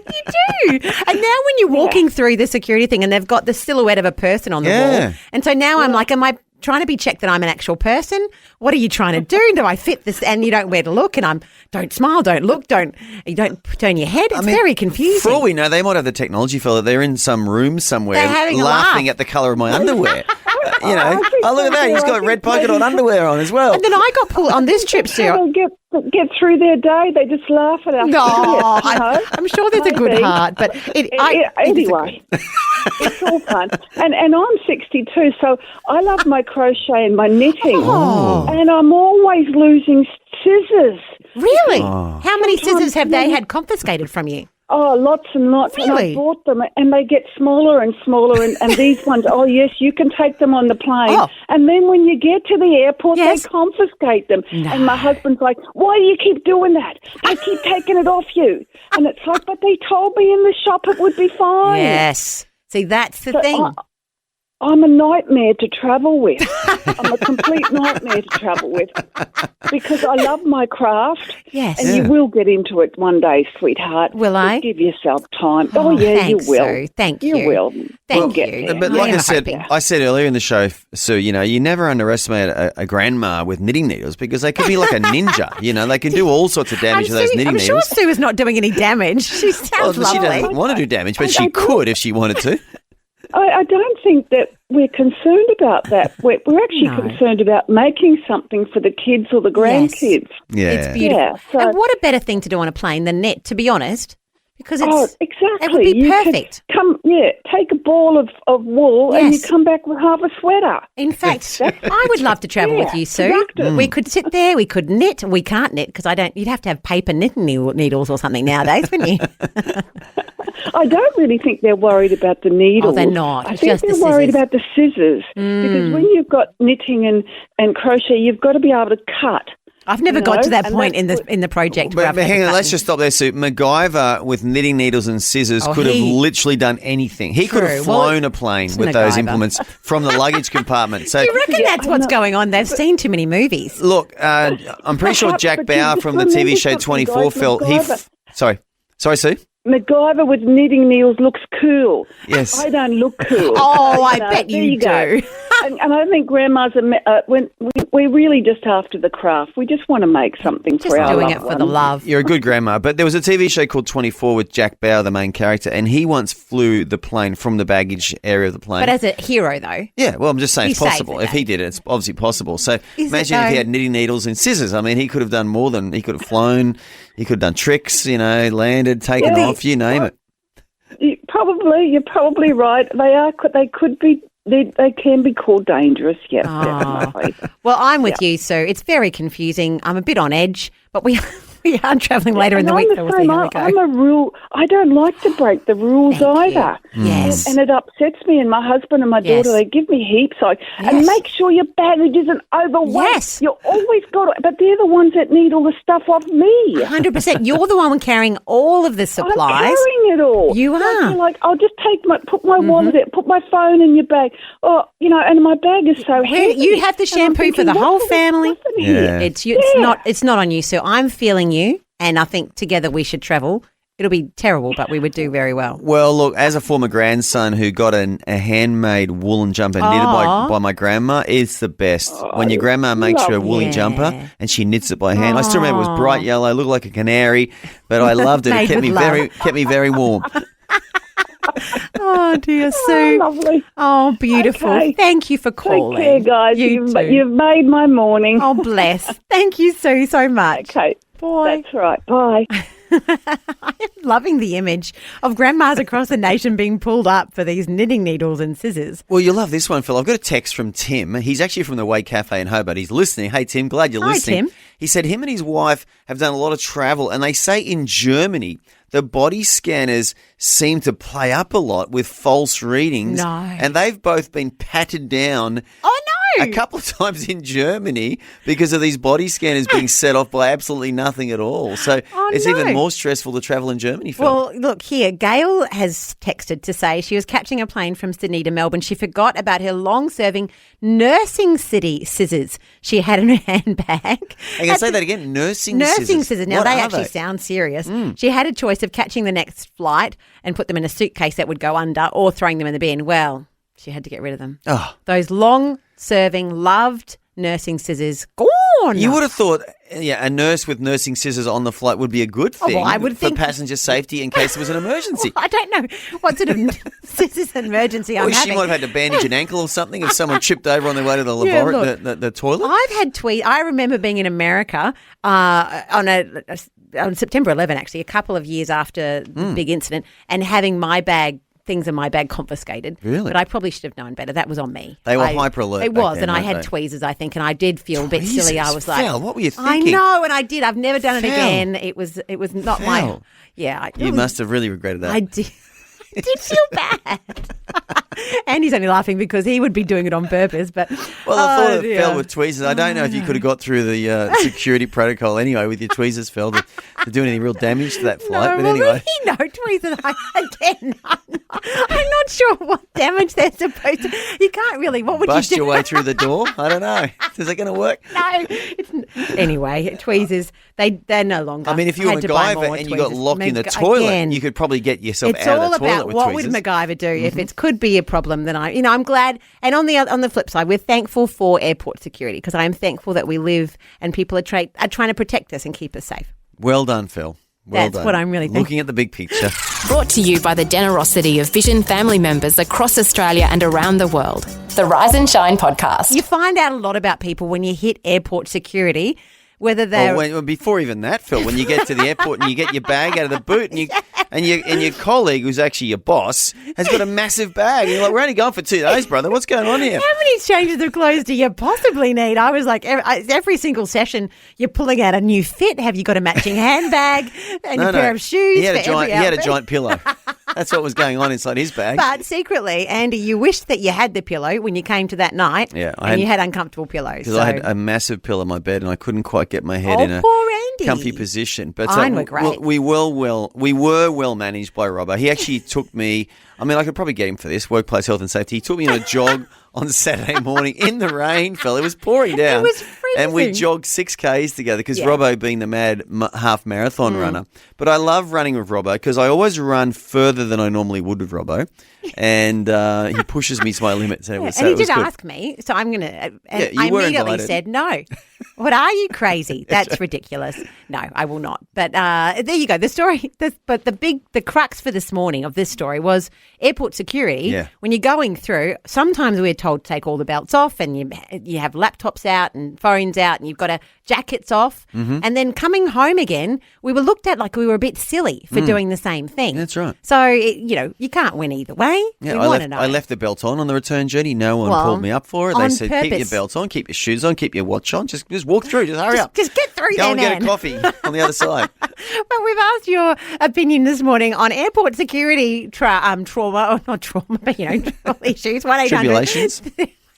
do. And now when you're walking through the security thing and they've got the silhouette of a person on the wall, and so now I'm like, am I trying to be checked that I'm an actual person? What are you trying to do? Do I fit this? And you don't wear to look, and don't smile, don't look, you don't turn your head. It's very confusing. For all we know, they might have the technology fella. They're in some room somewhere laughing at the colour of my underwear. Look at that. He's got red polka dot underwear on as well. And then I got pulled on this trip, Sue. Get through their day. They just laugh at us. No, I'm sure there's a good heart, but anyway, it's all fun. And I'm 62, so I love my crochet and my knitting, and I'm always losing scissors. Really? How many scissors have they had confiscated from you? Oh, lots and lots. Really? And I bought them, and they get smaller and smaller. And these ones, yes, you can take them on the plane. Oh. And then when you get to the airport, they confiscate them. No. And my husband's like, why do you keep doing that? They keep taking it off you. And it's like, but they told me in the shop it would be fine. Yes. See, that's the thing. I'm a nightmare to travel with. I'm a complete nightmare to travel with because I love my craft. Yes. And you will get into it one day, sweetheart. Will I? Just give yourself time. Oh yeah, thanks, you will. Sue. Thank you. You will. Thank You'll you. get there. But like I'm I said earlier in the show, Sue, you never underestimate a grandma with knitting needles because they could be like a ninja. They can do all sorts of damage to those knitting I'm needles. sure Sue is not doing any damage. She sounds Well, she lovely. doesn't want to do damage, but she could if she wanted to. I don't think that we're concerned about that. We're actually concerned about making something for the kids or the grandkids. Yeah. It's beautiful. Yeah, so- and what a better thing to do on a plane than knit, to be honest, because it's exactly. it would be You perfect. could take a ball of wool and you come back with half a sweater. In fact, I would love to travel with you, Sue. productive. We could sit there, we could knit. We can't knit because you'd have to have paper knitting needles or something nowadays, wouldn't you? I don't really think they're worried about the needles. Oh, they're not. I It's think just they're the worried scissors. about the scissors because when you've got knitting and crochet, you've got to be able to cut. I've never got to that and point that's in the project. But hang on, let's just stop there, Sue. MacGyver with knitting needles and scissors could have literally done anything. He could have True. flown a plane it's with those MacGyver. implements from the luggage compartment. So you reckon that's what's going on? They've seen too many movies. Look, I'm pretty sure Perhaps, Jack but Bauer you from the just TV remember show something, 24 guys, felt MacGyver. Sorry, Sue. MacGyver with knitting needles looks cool. Yes. I don't look cool. Oh, I bet there you go. do. and I think grandmas are, we're really just after the craft. We just want to make something Just for our doing loved it for the ones. love. You're a good grandma. But there was a TV show called 24 with Jack Bauer, the main character, and he once flew the plane from the baggage area of the plane. But as a hero, though. Yeah, well, I'm just saying He it's possible. saved the If he did it, it's obviously possible. So Is it imagine if he though? had knitting needles and scissors. I mean, he could have done more than he could have flown. He could have done tricks, landed, taken off, you name it. You're probably right. They could be. They can be called dangerous. Yes, definitely. Well, I'm with you, Sue. It's very confusing. I'm a bit on edge, but we are travelling later in the week, so we'll see how we go. I'm a rule. I don't like to break the rules either. Yes. And it upsets me. And my husband and my Yes. daughter, they give me heaps. And make sure your baggage isn't overweight. Yes. You always got it. But they're the ones that need all the stuff off me. 100%. You're the one carrying all of the supplies. I'm carrying it all. You are. You're like, I'll just put my wallet in, put my phone in your bag. Oh, and my bag is so heavy. You have the And I'm shampoo for thinking, the whole what's all this family. stuff in here? It's not on you, Sue. I'm feeling you, and I think together we should travel. It'll be terrible, but we would do very well. Well, look, as a former grandson who got a handmade woolen jumper knitted by my grandma, it's the best. When your grandma makes you a woolly jumper and she knits it by hand. I still remember it was bright yellow, looked like a canary, but I loved it. It Made kept with me very warm. Oh, dear, Sue. Lovely. Oh, beautiful. Okay. Thank you for calling. Take care, guys. You too. You've made my morning. Oh, bless. Thank you, Sue, so much. Okay. Boy. That's right. Bye. I'm loving the image of grandmas across the nation being pulled up for these knitting needles and scissors. Well, you'll love this one, Phil. I've got a text from Tim. He's actually from the Wake Cafe in Hobart. He's listening. Hey, Tim, glad you're listening. Tim. He said him and his wife have done a lot of travel, and they say in Germany the body scanners seem to play up a lot with false readings. No. And they've both been patted down. Oh, no. A couple of times in Germany because of these body scanners being set off by absolutely nothing at all. So it's even more stressful to travel in Germany, Phil. Well, look here. Gail has texted to say she was catching a plane from Sydney to Melbourne. She forgot about her long-serving nursing scissors she had in her handbag. I can say that again, nursing scissors. Now, What they are actually sound serious. She had a choice of catching the next flight and put them in a suitcase that would go under or throwing them in the bin. Well, she had to get rid of them. Oh. Those long-serving, loved nursing scissors, gone. You would have thought a nurse with nursing scissors on the flight would be a good thing I would for think passenger safety in case there was an emergency. I don't know what sort of scissors emergency I'm Or she having. might have had to bandage an ankle or something if someone tripped over on their way to the the toilet. I've had tweets. I remember being in America on September 11, actually, a couple of years after the big incident, and having things in my bag confiscated. Really? But I probably should have known better. That was on me. They were hyper alert. It back was, then, and I weren't had they? tweezers, I think, and I did feel a bit silly. I was like, Fel, what were you I thinking? know, and I did. I've never done it Fel. again. It was not my. Fel. Yeah, You must have really regretted that. I did. I did feel bad. Andy's only laughing because he would be doing it on purpose. But well, I thought it fell with tweezers. I don't know if you could have got through the security protocol anyway with your tweezers, Phil, to do any real damage to that flight. But anyway, tweezers. Again, I'm not sure what damage they're supposed to. You can't really. What would bust you do? your way through the door? I don't know. Is it going to work? No. Anyway, tweezers. They're no longer. I mean, if you were MacGyver and you got locked in the toilet, you could probably get yourself out of the toilet with tweezers. It's all about what would MacGyver do. If it could be a problem, then I'm glad. And on the flip side, we're thankful for airport security because I am thankful that we live and people are trying to protect us and keep us safe. Well done, Phil. Well That's done. what I'm really thinking. Looking at the big picture. Brought to you by the generosity of Vision family members across Australia and around the world. The Rise and Shine podcast. You find out a lot about people when you hit airport security. Whether they're before even that, Phil, when you get to the airport and you get your bag out of the boot and your colleague, who's actually your boss, has got a massive bag. And you're like, we're only going for 2 days, brother. What's going on here? How many changes of clothes do you possibly need? I was like, every single session, you're pulling out a new fit. Have you got a matching handbag and a pair of shoes? He had a giant pillow. That's what was going on inside his bag. But secretly, Andy, you wished that you had the pillow when you came to that night. Yeah, you had uncomfortable pillows. Because I had a massive pillow in my bed and I couldn't quite get my head in a comfy position. But mine were great. We were well managed by Robbo. He actually took me. I mean, I could probably get him for this, workplace health and safety. He took me on a jog on Saturday morning in the rain, Phil. It was pouring down. It was freezing. And we jogged 6Ks together because Robbo being the mad half marathon runner. But I love running with Robbo because I always run further than I normally would with Robbo. And he pushes me to my limits. And he did ask me, so I'm going to. I immediately said no. What are you, crazy? That's ridiculous. No, I will not. But there you go. The story, the crux for this morning of this story was airport security. Yeah. When you're going through, sometimes we're told to take all the belts off and you have laptops out and phones out and you've got jackets off. Mm-hmm. And then coming home again, we were looked at like we were a bit silly for doing the same thing. That's right. So, you can't win either way. Yeah, I I left the belt on the return journey. No one pulled me up for it. They said, keep your belt on, keep your shoes on, keep your watch on. Just walk through. Just hurry up. Just get through Go there, and get a coffee on the other side. But we've asked your opinion this morning on airport security trauma, or not trauma, but, issues. 1-800. Tribulations.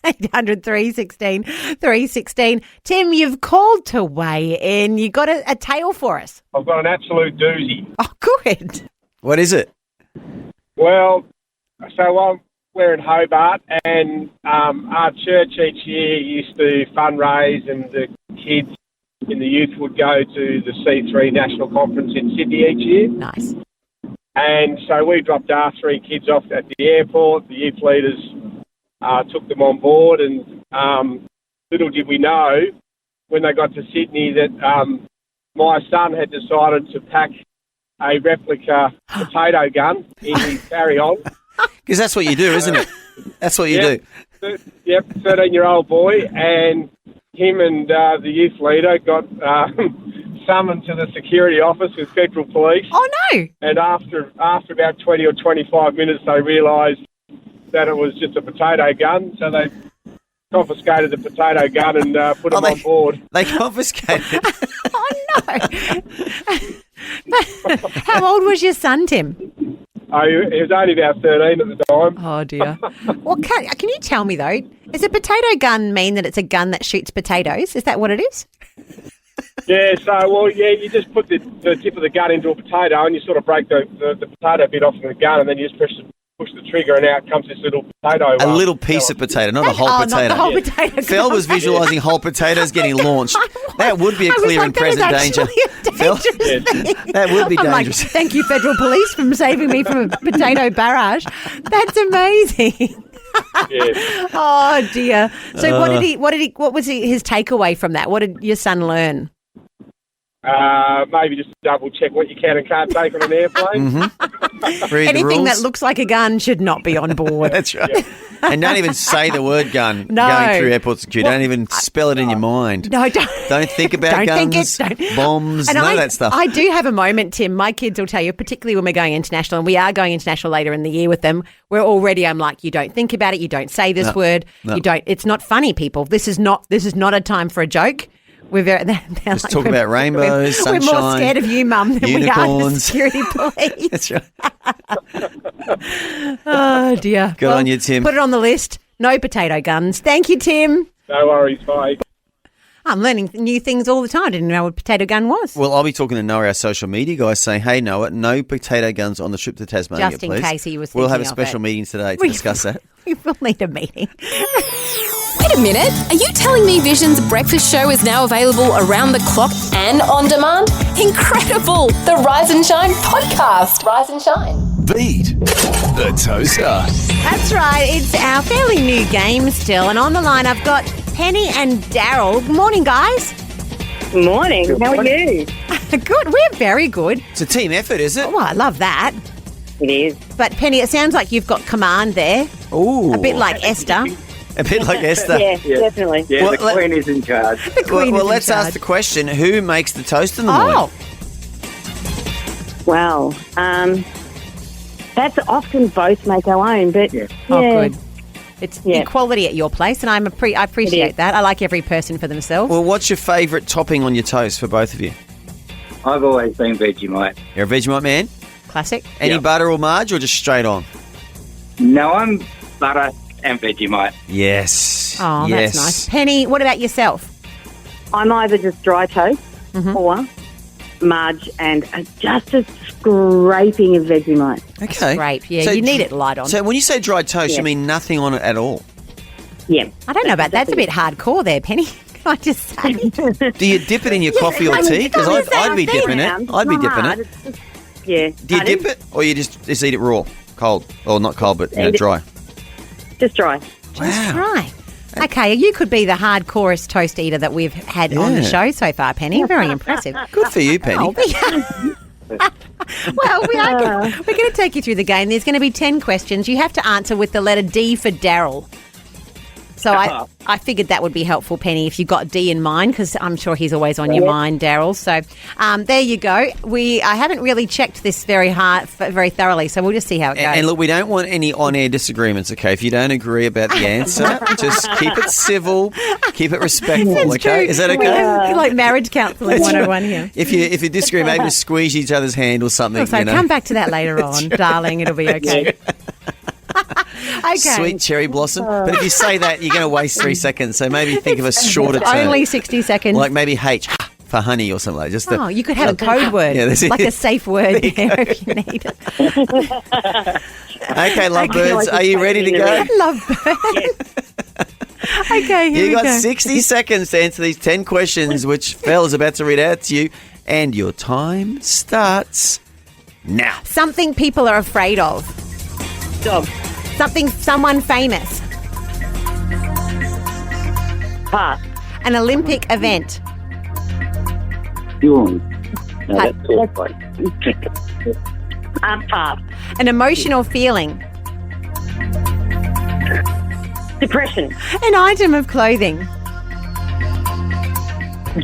800 316 316. Tim, you've called to weigh in. You got a tale for us. I've got an absolute doozy. Oh, good. What is it? Well, so we're in Hobart, and our church each year used to fundraise, and the kids in the youth would go to the C3 National Conference in Sydney each year. Nice. And so we dropped our 3 kids off at the airport. The youth leaders took them on board, and little did we know when they got to Sydney that my son had decided to pack a replica potato gun in his carry-on. Because that's what you do, isn't it? That's what you do. Yep, 13-year-old boy, and him and the youth leader got summoned to the security office with federal police. Oh, no. And after about 20 or 25 minutes, they realised that it was just a potato gun, so they confiscated the potato gun and put him on board. They confiscated it? Oh, no. How old was your son, Tim? He was only about 13 at the time. Oh, dear. Well, can you tell me, though, does a potato gun mean that it's a gun that shoots potatoes? Is that what it is? Yeah, you just put the tip of the gun into a potato and you sort of break the potato bit off of the gun, and then you just push the trigger and out comes this little potato. A little piece of potato, not a whole potato. Not the whole potato. Phil was visualising whole potatoes getting launched. That would be a clear and present danger. Phil, that would be dangerous. Like, thank you, federal police, for saving me from a potato barrage. That's amazing. Yes. Oh dear. So what was his takeaway from that? What did your son learn? Maybe just double check what you can and can't take on an airplane. Mm-hmm. Anything that looks like a gun should not be on board. That's right. Yeah. And don't even say the word gun no. going through airport security. Don't even spell it in your mind. No, don't. Don't think about guns, bombs, none of that stuff. I do have a moment, Tim. My kids will tell you, particularly when we're going international, and we are going international later in the year with them, I'm like, you don't think about it, you don't say this word, you don't. It's not funny, people. This is not a time for a joke. We're very. Just talk about rainbows, sunshine. We're more scared of you, Mum, than we are the unicorns. security police. That's right. Oh dear. Good on you, Tim. Put it on the list. No potato guns. Thank you, Tim. No worries, bye. I'm learning new things all the time. I didn't know what a potato gun was. Well, I'll be talking to Noah, our social media guy, saying, hey, Noah, no potato guns on the trip to Tasmania, Just in please. case he was We'll have a thinking of special it. meeting today to We- discuss that. We will need a meeting. Wait a minute. Are you telling me Vision's breakfast show is now available around the clock and on demand? Incredible! The Rise and Shine podcast. Rise and Shine. Beat the toaster. That's right. It's our fairly new game still. And on the line, I've got Penny and Daryl. Good morning, guys. Morning. How are you? Good. We're very good. It's a team effort, is it? Oh, I love that. It is. But Penny, it sounds like you've got command there. Ooh. A bit like Esther. A bit like Esther. Yeah, definitely. Yeah, Well, the Queen is in charge. Well, let's ask the question, who makes the toast in the morning? Oh, Wow. That's often both make our own, but yeah. good. It's equality at your place, and I appreciate that. I like every person for themselves. Well, what's your favourite topping on your toast for both of you? I've always been Vegemite. You're a Vegemite man? Classic. Any butter or marge or just straight on? No, I'm butter and Vegemite. Yes. Oh, yes. that's nice. Penny, what about yourself? I'm either just dry toast or marge and just a scraping of Vegemite. Okay. Scrape, yeah. You need it light on. So when you say dry toast, Yeah. you mean nothing on it at all? Yeah. I don't know about that. That's a bit hardcore there, Penny. Can I just say? Do you dip it in your coffee or tea? Because I'd be dipping it. I'd be dipping it. Yeah. Do you dip it or you just eat it raw? Cold? Or not cold, but dry? Just dry. Right. Okay, you could be the hardcorest toast eater that we've had on the Yeah. show so far, Penny. Very impressive. Good for you, Penny. Well, we're going to take you through the game. There's going to be 10 questions. You have to answer with the letter D for Daryl. So I figured that would be helpful, Penny, if you got D in mind, because I'm sure he's always on your mind, Daryl. So there you go. I haven't really checked this very thoroughly, so we'll just see how it goes. And look, we don't want any on-air disagreements, okay? If you don't agree about the answer, just keep it civil, keep it respectful, That's okay? true. Is that We okay? have, like marriage counselling 101 here. If you disagree, maybe just squeeze each other's hand or something. So come back to that later on, darling. It'll be okay. Okay. Sweet cherry blossom. But if you say that, you're going to waste 3 seconds. So maybe think of a shorter term. Only 60 seconds. Like maybe H for honey or something like that. You could have a code word, Yeah, that's it. like a safe word there if you need it. Okay, lovebirds, are you ready to go? Lovebirds. Okay, here You we got go. 60 seconds to answer these 10 questions, which Fel is about to read out to you. And your time starts now. Something people are afraid of. Dog. Someone famous. Pass. An Olympic event. Dawn. No, Pass. that's all right. Pass. An emotional feeling. Depression. An item of clothing.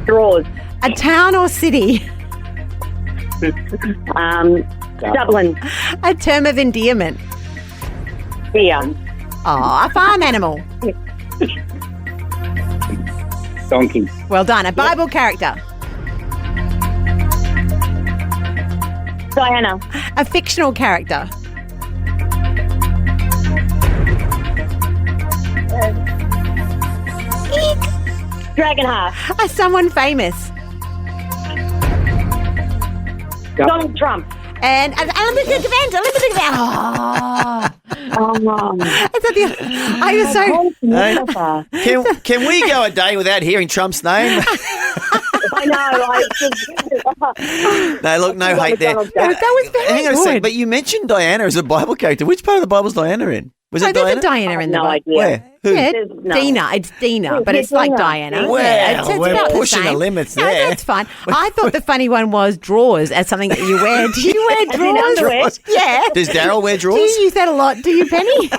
Drawers. A town or city. Dublin. A term of endearment. Beer. Oh, a farm animal. Donkey. Well done. A Bible character. Diana. A fictional character. Dragonheart. Someone famous. Donald Trump. And an Olympic event. I was so... Can we go a day without hearing Trump's name? I know. No, look, no hate there. That was very Hang on a second, good. but you mentioned Diana as a Bible character. Which part of the Bible's Diana in? Was it there's Diana? a Diana in the No Bible. idea. Where? Who? Yeah, No. Dina. It's Dina, but Yeah, it's like Dina. Diana. Well, yeah, it's we're about pushing the the same. limits No, there. that's fine. I thought the funny one was drawers as something that you wear. Do you wear As in drawers? underwear? Yeah. Does Daryl wear Do you drawers? use that a lot? Do you, Penny?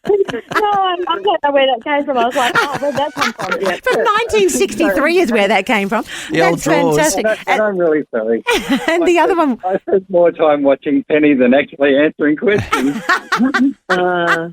I don't know where that came from. I was like, oh, where'd that come from? Yeah. From 1963 is where that came from. The old That's drawers. fantastic. And I'm really sorry. And the other one, I spent more time watching Penny than actually answering questions.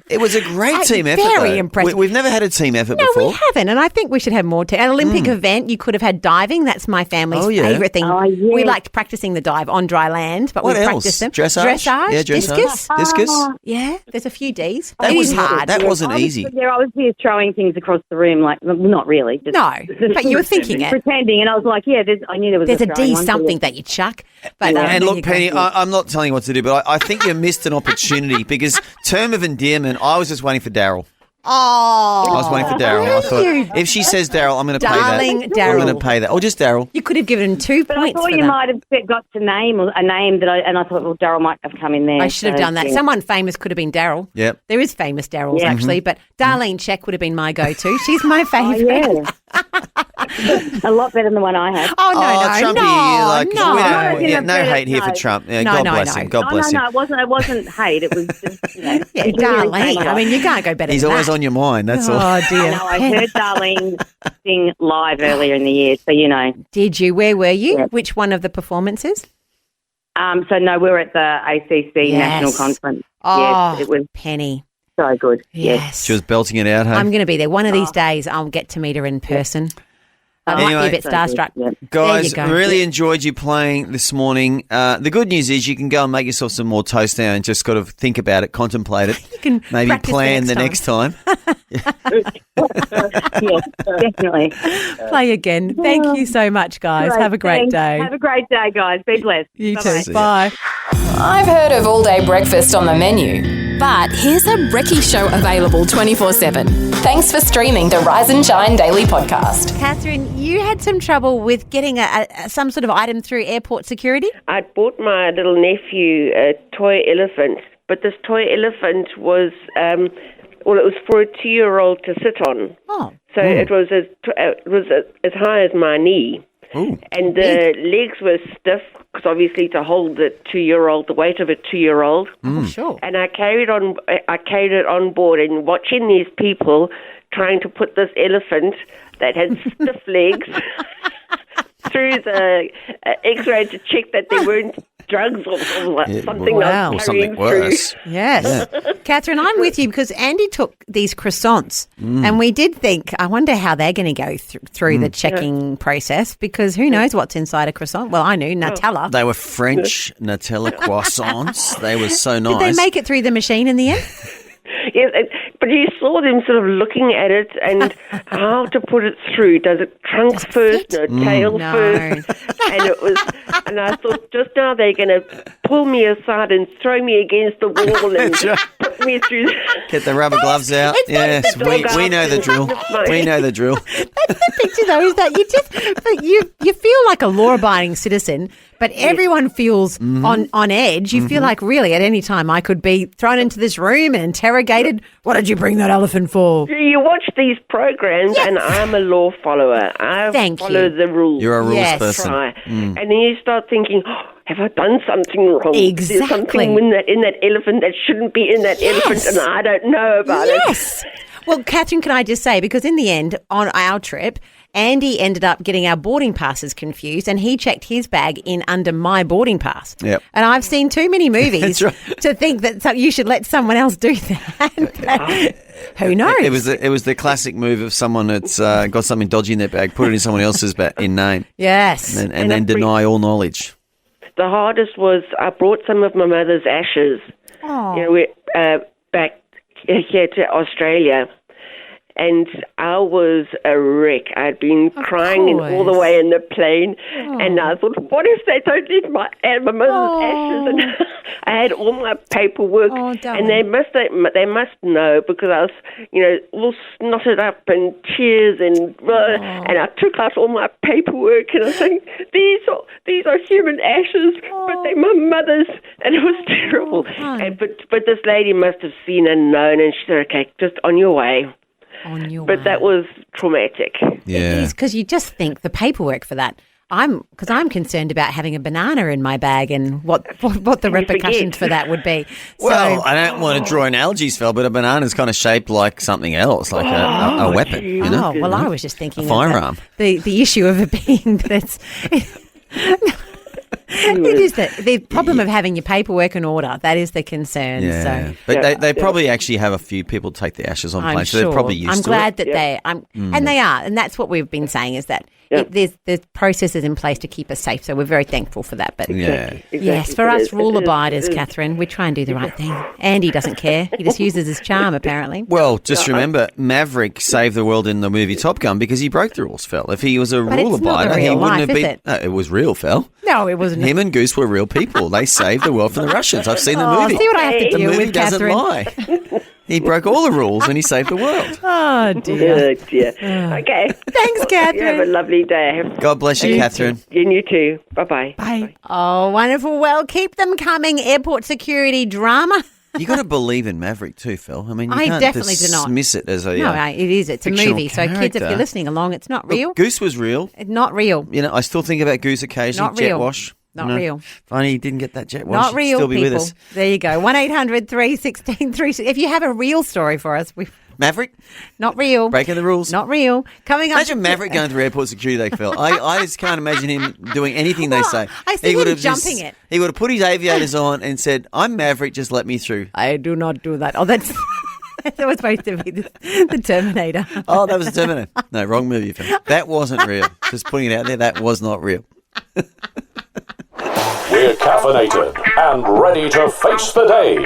It was a great team effort. very though. impressive. We've never had a team effort no, before. we haven't, and I think we should have more. An Olympic event, you could have had diving. That's my family's favourite thing. Oh, yeah. We liked practicing the dive on dry land, but What we else? practiced them. Dressage? Yeah, dressage. discus. Discus? Yeah, there's a few Ds. That It was is hard. That wasn't easy. I was here throwing things across the room, like, well, not really. Just, No, but you were thinking it. Pretending, and I was like, yeah, I knew there was There's a throwing D one, something so that you chuck. But And there look, you go. Penny, I'm not telling you what to do, but I think you missed an opportunity because term of endearment, I was just waiting for Daryl. Oh, I was waiting for Daryl. I thought, if she says Daryl, I'm going to pay that. Darling I'm Daryl. going to pay that. Or just Daryl. You could have given him 2 But I points thought for you that. might have got to name a name and I thought, well, Daryl might have come in there. I should have done that. Yeah. Someone famous could have been Daryl. Yep. There is famous Daryls, Yeah. actually, but Darlene Check would have been my go-to. She's my Oh, favourite. yeah. A lot better than the one I had. Oh, no, Trumpy, no. we don't, no hate here for Trump. Yeah, No, God no, bless no. him. God bless him. No, it wasn't hate. It was just, Yeah, enjoying Darlene. saying I mean, you can't go better He's than always that. on your mind, that's all. Oh, dear. No, I heard Darlene sing live earlier in the year, so you know. Did you? Where were you? Yeah. Which one of the performances? So no, we were at the ACC Yes. National Conference. Oh, Yes, it was Penny. so good. Yes. She was belting it out, hey? I'm going to be there. One of these days, I'll get to meet her in person. I might be Anyway, a bit starstruck. Guys, There you go. really enjoyed you playing this morning. The good news is you can go and make yourself some more toast now and just got to think about it, contemplate it. You can maybe practice plan the next time. Yes, definitely. Play again. Thank you so much, guys. Have a great Thanks. day. Have a great day, guys. Be blessed. You Bye-bye. too. Bye. I've heard of all-day breakfast on the menu, but here's a brekkie show available 24/7. Thanks for streaming the Rise and Shine Daily podcast. Catherine, you had some trouble with getting some sort of item through airport security? I bought my little nephew a toy elephant, but this toy elephant was, it was for a 2-year-old to sit on. Oh. So it was as high as my knee. Ooh. And the legs were stiff, because obviously to hold the 2-year-old, the weight of a 2-year-old. Oh, sure. And I carried it on board, and watching these people trying to put this elephant that had stiff legs through the X-ray to check that there weren't drugs or something wow. else Or something carrying worse. Yes. Catherine, I'm with you because Andy took these croissants and we did think, I wonder how they're going to go through the checking process because who knows what's inside a croissant? Well, I knew, Nutella. They were French Nutella croissants. They were so nice. Did they make it through the machine in the end? Yes, but you saw them sort of looking at it and how to put it through. Does it trunk first, no tail No. first? And I thought just now they're going to pull me aside and throw me against the wall and put me through. Get the rubber gloves out. Yes, we know the drill. We know the drill. That's the picture, though, is that you feel like a law-abiding citizen, but everyone feels on edge. You feel like really at any time I could be thrown into this room and interrogated. What did you bring that elephant for? You watch these programs, and I'm a law follower. I follow the rules. You're a rules person. Try. And then you start thinking, have I done something wrong? Exactly. There's something in that elephant that shouldn't be in that elephant, and I don't know about it. Yes. Well, Catherine, can I just say, because in the end, on our trip, Andy ended up getting our boarding passes confused and he checked his bag in under my boarding pass. Yep. And I've seen too many movies That's right. to think that you should let someone else do that. Who knows? It was the classic move of someone that's got something dodgy in their bag, put it in someone else's in name. Yes. And then deny all knowledge. The hardest was I brought some of my mother's ashes. Oh. You know, back here to Australia. And I was a wreck. I'd been crying all the way in the plane. And I thought, what if they don't need my mother's ashes? And I had all my paperwork. And they must know because I was, all snotted up and tears and I took out all my paperwork and I was saying, these are human ashes, but they're my mother's. And it was terrible. But this lady must have seen and known, and she said, okay, just on your way. But that was traumatic. Yeah. Because you just think the paperwork for that. I'm concerned about having a banana in my bag and what the repercussions for that would be. Well, I don't want to draw analogies, Phil, but a banana's kind of shaped like something else, like a weapon. You know? Oh, well, I was just thinking a firearm. The issue of it being that it's. It is the problem of having your paperwork in order. That is the concern. Yeah, so. but they probably actually have a few people take the ashes on planes, so they're probably used to it. I'm glad that and they are, and that's what we've been saying is that there's processes in place to keep us safe. So we're very thankful for that. But yes, for us rule abiders, Catherine, we try and do the right thing. Andy doesn't care; he just uses his charm, apparently. Well, just remember, Maverick saved the world in the movie Top Gun because he broke the rules, Phil. If he was a rule abider, he wouldn't have been. It was real, Phil. No, it wasn't. Him and Goose were real people. They saved the world from the Russians. I've seen the movie. See what I have to deal with, Catherine. The movie doesn't lie. He broke all the rules and he saved the world. Oh, dear. Oh, dear. Okay. Thanks, Catherine. You have a lovely day. God bless you, Catherine. And you too. Bye-bye. Bye. Oh, wonderful. Well, keep them coming. Airport security drama. You got to believe in Maverick too, Phil. I mean, you can't definitely do not dismiss it as a no, it is. It's a movie. Character. So kids, if you're listening along, it's not real. Look, Goose was real. It's not real. You know, I still think about Goose occasionally. Not jet real. wash. Not real. Funny he didn't get that jet wash. Not real, Still be people. with us. There you go. 1-800-316-316. If you have a real story for us, Maverick? Not real. Breaking the rules. Not real. Coming up. Imagine Maverick going through airport security, they Phil. I just can't imagine him doing anything they say. I see him jumping it. He would have put his aviators on and said, I'm Maverick, just let me through. I do not do that. Oh, that's... That was supposed to be the Terminator. Oh, that was the Terminator. No, wrong movie, Phil. That wasn't real. Just putting it out there, that was not real. We're caffeinated and ready to face the day.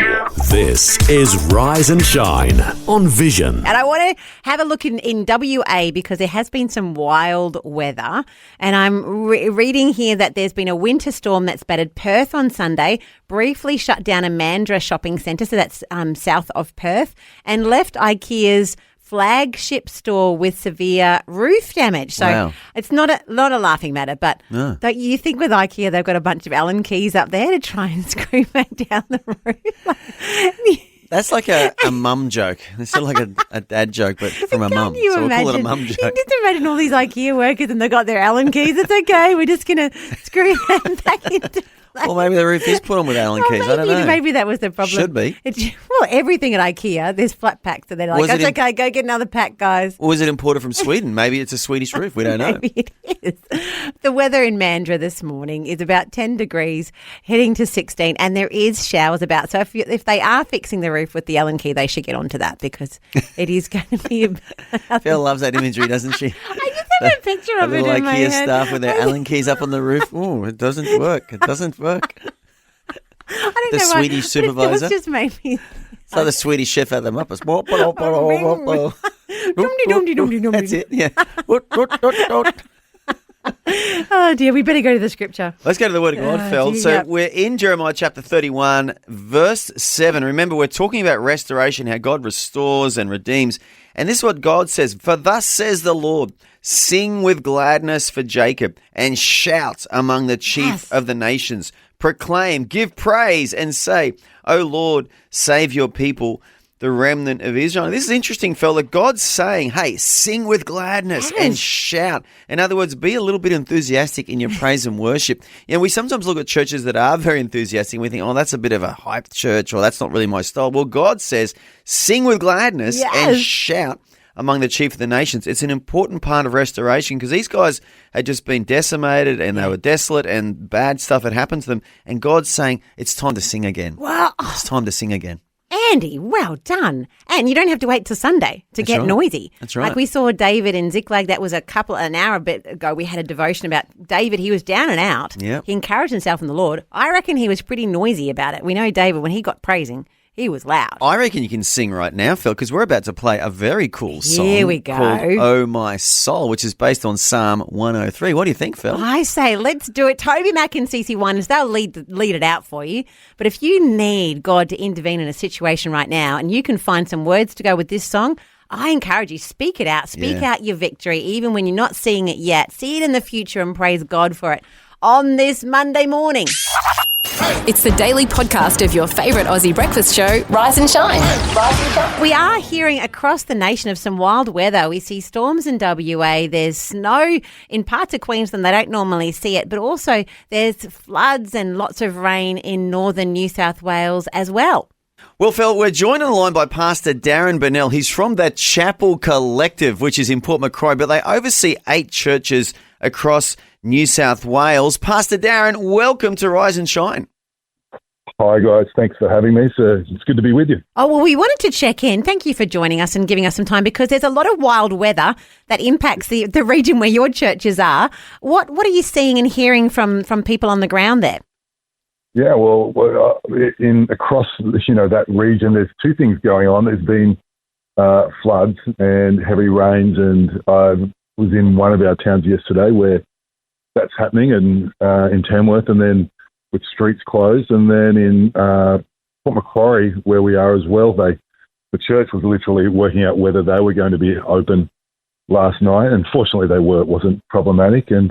This is Rise and Shine on Vision. And I want to have a look in WA because there has been some wild weather. And I'm reading here that there's been a winter storm that's battered Perth on Sunday, briefly shut down a Mandurah shopping centre, so that's south of Perth, and left IKEA's flagship store with severe roof damage. So It's not a laughing matter, but don't you think with IKEA they've got a bunch of Allen keys up there to try and screw back down the roof? That's like a mum joke. It's sort of like a dad joke, but from a mum. So we'll call it a mum joke. You just imagine all these IKEA workers and they've got their Allen keys. It's okay. We're just going to screw them back into Well, maybe the roof is put on with Allen keys. I don't know. Maybe that was the problem. Should be. Well, everything at IKEA, there's flat packs. So they're like, it's okay, go get another pack, guys. Or was it imported from Sweden? Maybe it's a Swedish roof. We don't know. Maybe it is. The weather in Mandurah this morning is about 10 degrees, heading to 16, and there is showers about. So if they are fixing the roof with the Allen key, they should get onto that because it is going to be Phil loves that imagery, doesn't she? I just have a picture of it in my IKEA head. staff with their Allen keys up on the roof. Oh, it doesn't work. It doesn't work. I don't The know why, Swedish supervisor. It just made me. It's like the Swedish chef at the Muppets. That's it, yeah. Oh, dear, we better go to the scripture. Let's go to the Word of God, Phil. So we're in Jeremiah chapter 31, verse 7. Remember, we're talking about restoration, how God restores and redeems. And this is what God says. For thus says the Lord, sing with gladness for Jacob and shout among the chief of the nations. Proclaim, give praise and say, O Lord, save your people, the remnant of Israel. This is interesting, fella. God's saying, hey, sing with gladness and shout. In other words, be a little bit enthusiastic in your praise and worship. You know, we sometimes look at churches that are very enthusiastic and we think, oh, that's a bit of a hyped church or that's not really my style. Well, God says, sing with gladness and shout among the chief of the nations. It's an important part of restoration because these guys had just been decimated and they were desolate and bad stuff had happened to them. And God's saying, it's time to sing again. Well, it's time to sing again. Andy, well done. And you don't have to wait till Sunday to get noisy. That's right. Like we saw David in Ziklag, that was an hour a bit ago. We had a devotion about David. He was down and out. Yep. He encouraged himself in the Lord. I reckon he was pretty noisy about it. We know David, when he got praising, he was loud. I reckon you can sing right now, Phil, because we're about to play a very cool song. Here we go. Called Oh My Soul, which is based on Psalm 103. What do you think, Phil? I say, let's do it. Toby Mac and CC Wonders, they'll lead it out for you. But if you need God to intervene in a situation right now and you can find some words to go with this song, I encourage you, speak it out. Speak out your victory, even when you're not seeing it yet. See it in the future and praise God for it on this Monday morning. It's the daily podcast of your favourite Aussie breakfast show, Rise and Shine. We are hearing across the nation of some wild weather. We see storms in WA. There's snow in parts of Queensland. They don't normally see it, but also there's floods and lots of rain in northern New South Wales as well. Well, Fel, we're joined on the line by Pastor Darren Burnell. He's from that Chapel Collective, which is in Port Macquarie, but they oversee 8 churches across New South Wales. Pastor Darren, welcome to Rise and Shine. Hi, guys. Thanks for having me. So it's good to be with you. Oh, well, we wanted to check in. Thank you for joining us and giving us some time because there's a lot of wild weather that impacts the region where your churches are. What are you seeing and hearing from people on the ground there? Yeah, well, across that region, there's 2 things going on. There's been floods and heavy rains, and I was in one of our towns yesterday where that's happening, and in Tamworth, and then with streets closed, and then in Port Macquarie, where we are as well, the church was literally working out whether they were going to be open last night, and fortunately they were. It wasn't problematic, and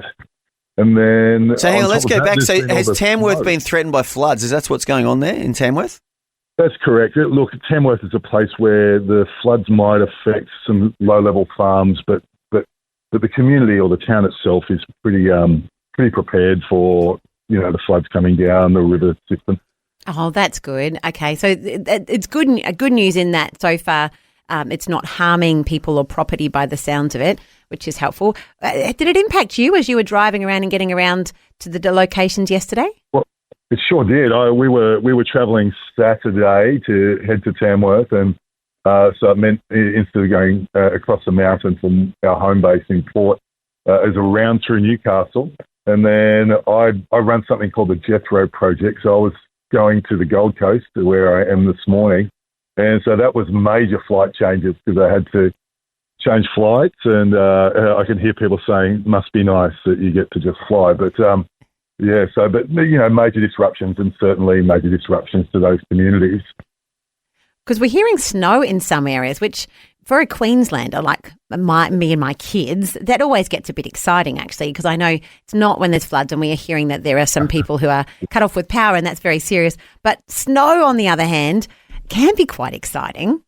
then... So hang on, let's go back. So has Tamworth been threatened by floods? Is that what's going on there in Tamworth? That's correct. Look, Tamworth is a place where the floods might affect some low-level farms, but the community or the town itself is pretty prepared for the floods coming down the river system. Oh, that's good. Okay, so it's good news in that so far it's not harming people or property by the sounds of it, which is helpful. Did it impact you as you were driving around and getting around to the locations yesterday? Well, it sure did. We were travelling Saturday to head to Tamworth, and so it meant instead of going across the mountain from our home base in Port, as a round through Newcastle. And then I run something called the Jethro Project. So I was going to the Gold Coast, where I am this morning. And so that was major flight changes because I had to change flights. And I can hear people saying, must be nice that you get to just fly. But major disruptions, and certainly major disruptions to those communities. Because we're hearing snow in some areas, which for a Queenslander like me and my kids, that always gets a bit exciting, actually, because I know it's not when there's floods, and we are hearing that there are some people who are cut off with power, and that's very serious. But snow, on the other hand, can be quite exciting.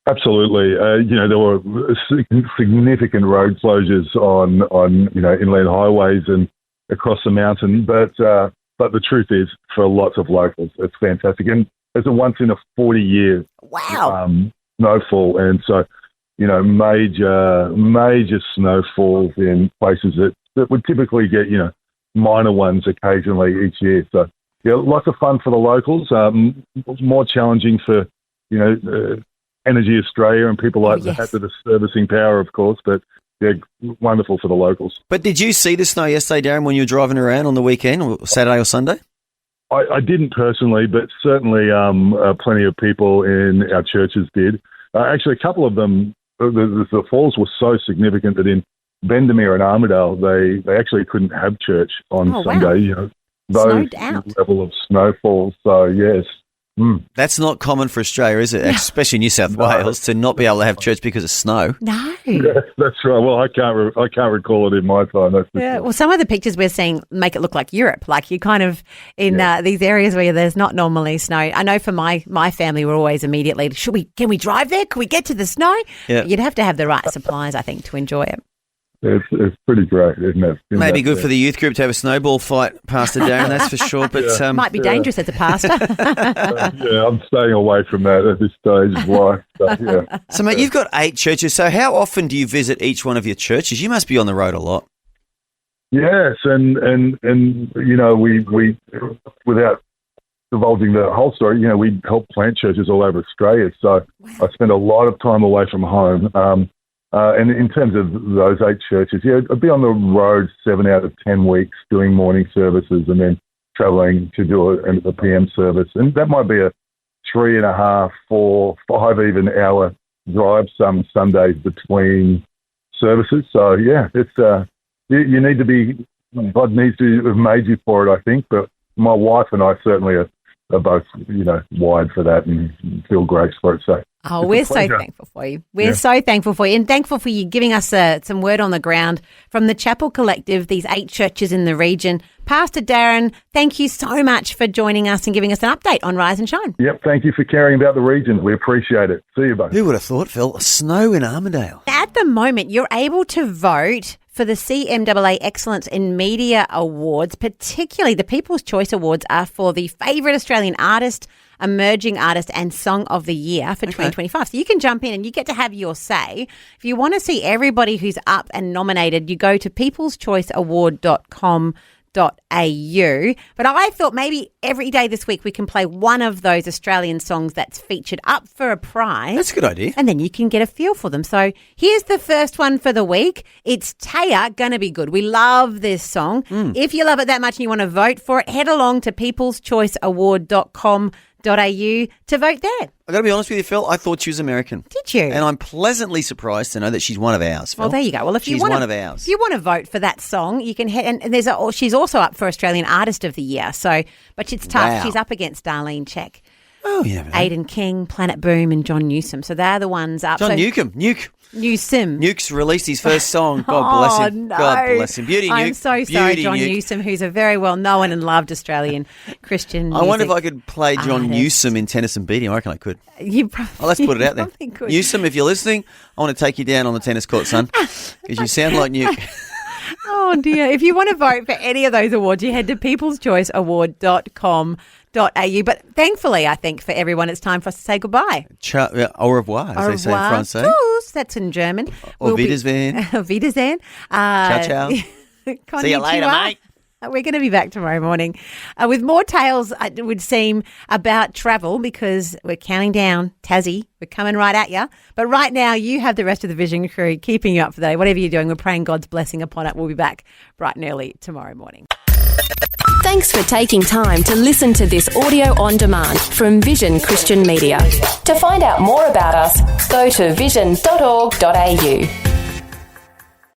Absolutely. There were significant road closures on inland highways and across the mountain. But the truth is, for lots of locals, it's fantastic. And it's a once in a 40-year snowfall, and so major snowfalls in places that would typically get minor ones occasionally each year. So lots of fun for the locals. More challenging for Energy Australia and people like that are servicing power, of course, but wonderful for the locals. But did you see the snow yesterday, Darren, when you were driving around on the weekend, or Saturday or Sunday? I didn't personally, but certainly plenty of people in our churches did. Actually, a couple of them, the falls were so significant that in Bendemeer and Armidale, they actually couldn't have church on Sunday. Wow. Those level of snowfall. So, yes. That's not common for Australia, is it? Especially New South Wales, to not be able to have church because of snow. No. Yeah, that's right. Well, I can't recall it in my time. Well, some of the pictures we're seeing make it look like Europe, like you kind of in these areas where there's not normally snow. I know for my family, we're always immediately, can we drive there? Can we get to the snow? Yeah. You'd have to have the right supplies, I think, to enjoy it. It's pretty great, isn't it? Maybe good for the youth group to have a snowball fight, Pastor Darren, that's for sure. But might be dangerous as a pastor. I'm staying away from that at this stage of life. So, mate, you've got 8 churches. So how often do you visit each one of your churches? You must be on the road a lot. Yes, and we without divulging the whole story, we help plant churches all over Australia. So I spend a lot of time away from home. And in terms of those 8 churches, I'd be on the road 7 out of 10 weeks doing morning services and then travelling to do a PM service. And that might be a 3.5, 4, 5 even hour drive some Sundays between services. So, it's you need to be, God needs to have made you for it, I think. But my wife and I certainly are both, wired for that and feel grace for it. So Oh, It's a we're so pleasure. thankful for you. We're so thankful for you, and thankful for you giving us some word on the ground from the Chapel Collective, these 8 churches in the region. Pastor Darren, thank you so much for joining us and giving us an update on Rise and Shine. Yep, thank you for caring about the region. We appreciate it. See you both. Who would have thought, Phil? Snow in Armidale. At the moment, you're able to vote for the CMAA Excellence in Media Awards, particularly the People's Choice Awards are for the favourite Australian artist, emerging artist and song of the year for 2025. So you can jump in and you get to have your say. If you want to see everybody who's up and nominated, you go to peopleschoiceaward.com.au. But I thought maybe every day this week we can play one of those Australian songs that's featured up for a prize. That's a good idea. And then you can get a feel for them. So here's the first one for the week. It's Taya, Gonna Be Good. We love this song. If you love it that much and you want to vote for it, head along to peopleschoiceaward.com.au to vote there. I got to be honest with you, Phil. I thought she was American. Did you? And I'm pleasantly surprised to know that she's one of ours, Phil. Well, there you go. Well, if she's you want one of ours. If you want to vote for that song, you can head. And she's also up for Australian Artist of the Year. So, but it's tough. Wow. She's up against Darlene Check. Oh, yeah. Aidan King, Planet Boom, and John Newsom. So they're the ones up. John Newcomb. Newsom. Nuke's released his first song. God bless him. No. God bless him. Beauty Nuke. I'm so sorry, Beauty John Nuke. Newsom, who's a very well known and loved Australian Christian I wonder if music I could play John artist. Newsom in Tennis and Beating. I reckon I could. You probably, Oh, let's put it out there. probably could. Newsom, if you're listening, I want to take you down on the tennis court, son, because you sound like Nuke. Oh, dear. If you want to vote for any of those awards, you head to peopleschoiceaward.com.au. But thankfully, I think for everyone, it's time for us to say goodbye. Au revoir, as they say in France. Tschüss, that's in German. Au Wiedersehen. Auf Wiedersehen. Ciao, ciao. See you later, Konnichiwa. mate. We're going to be back tomorrow morning with more tales, it would seem, about travel because we're counting down. Tassie, we're coming right at you. But right now, you have the rest of the Vision crew keeping you up for the day. Whatever you're doing, we're praying God's blessing upon it. We'll be back bright and early tomorrow morning. Thanks for taking time to listen to this audio on demand from Vision Christian Media. To find out more about us, go to vision.org.au.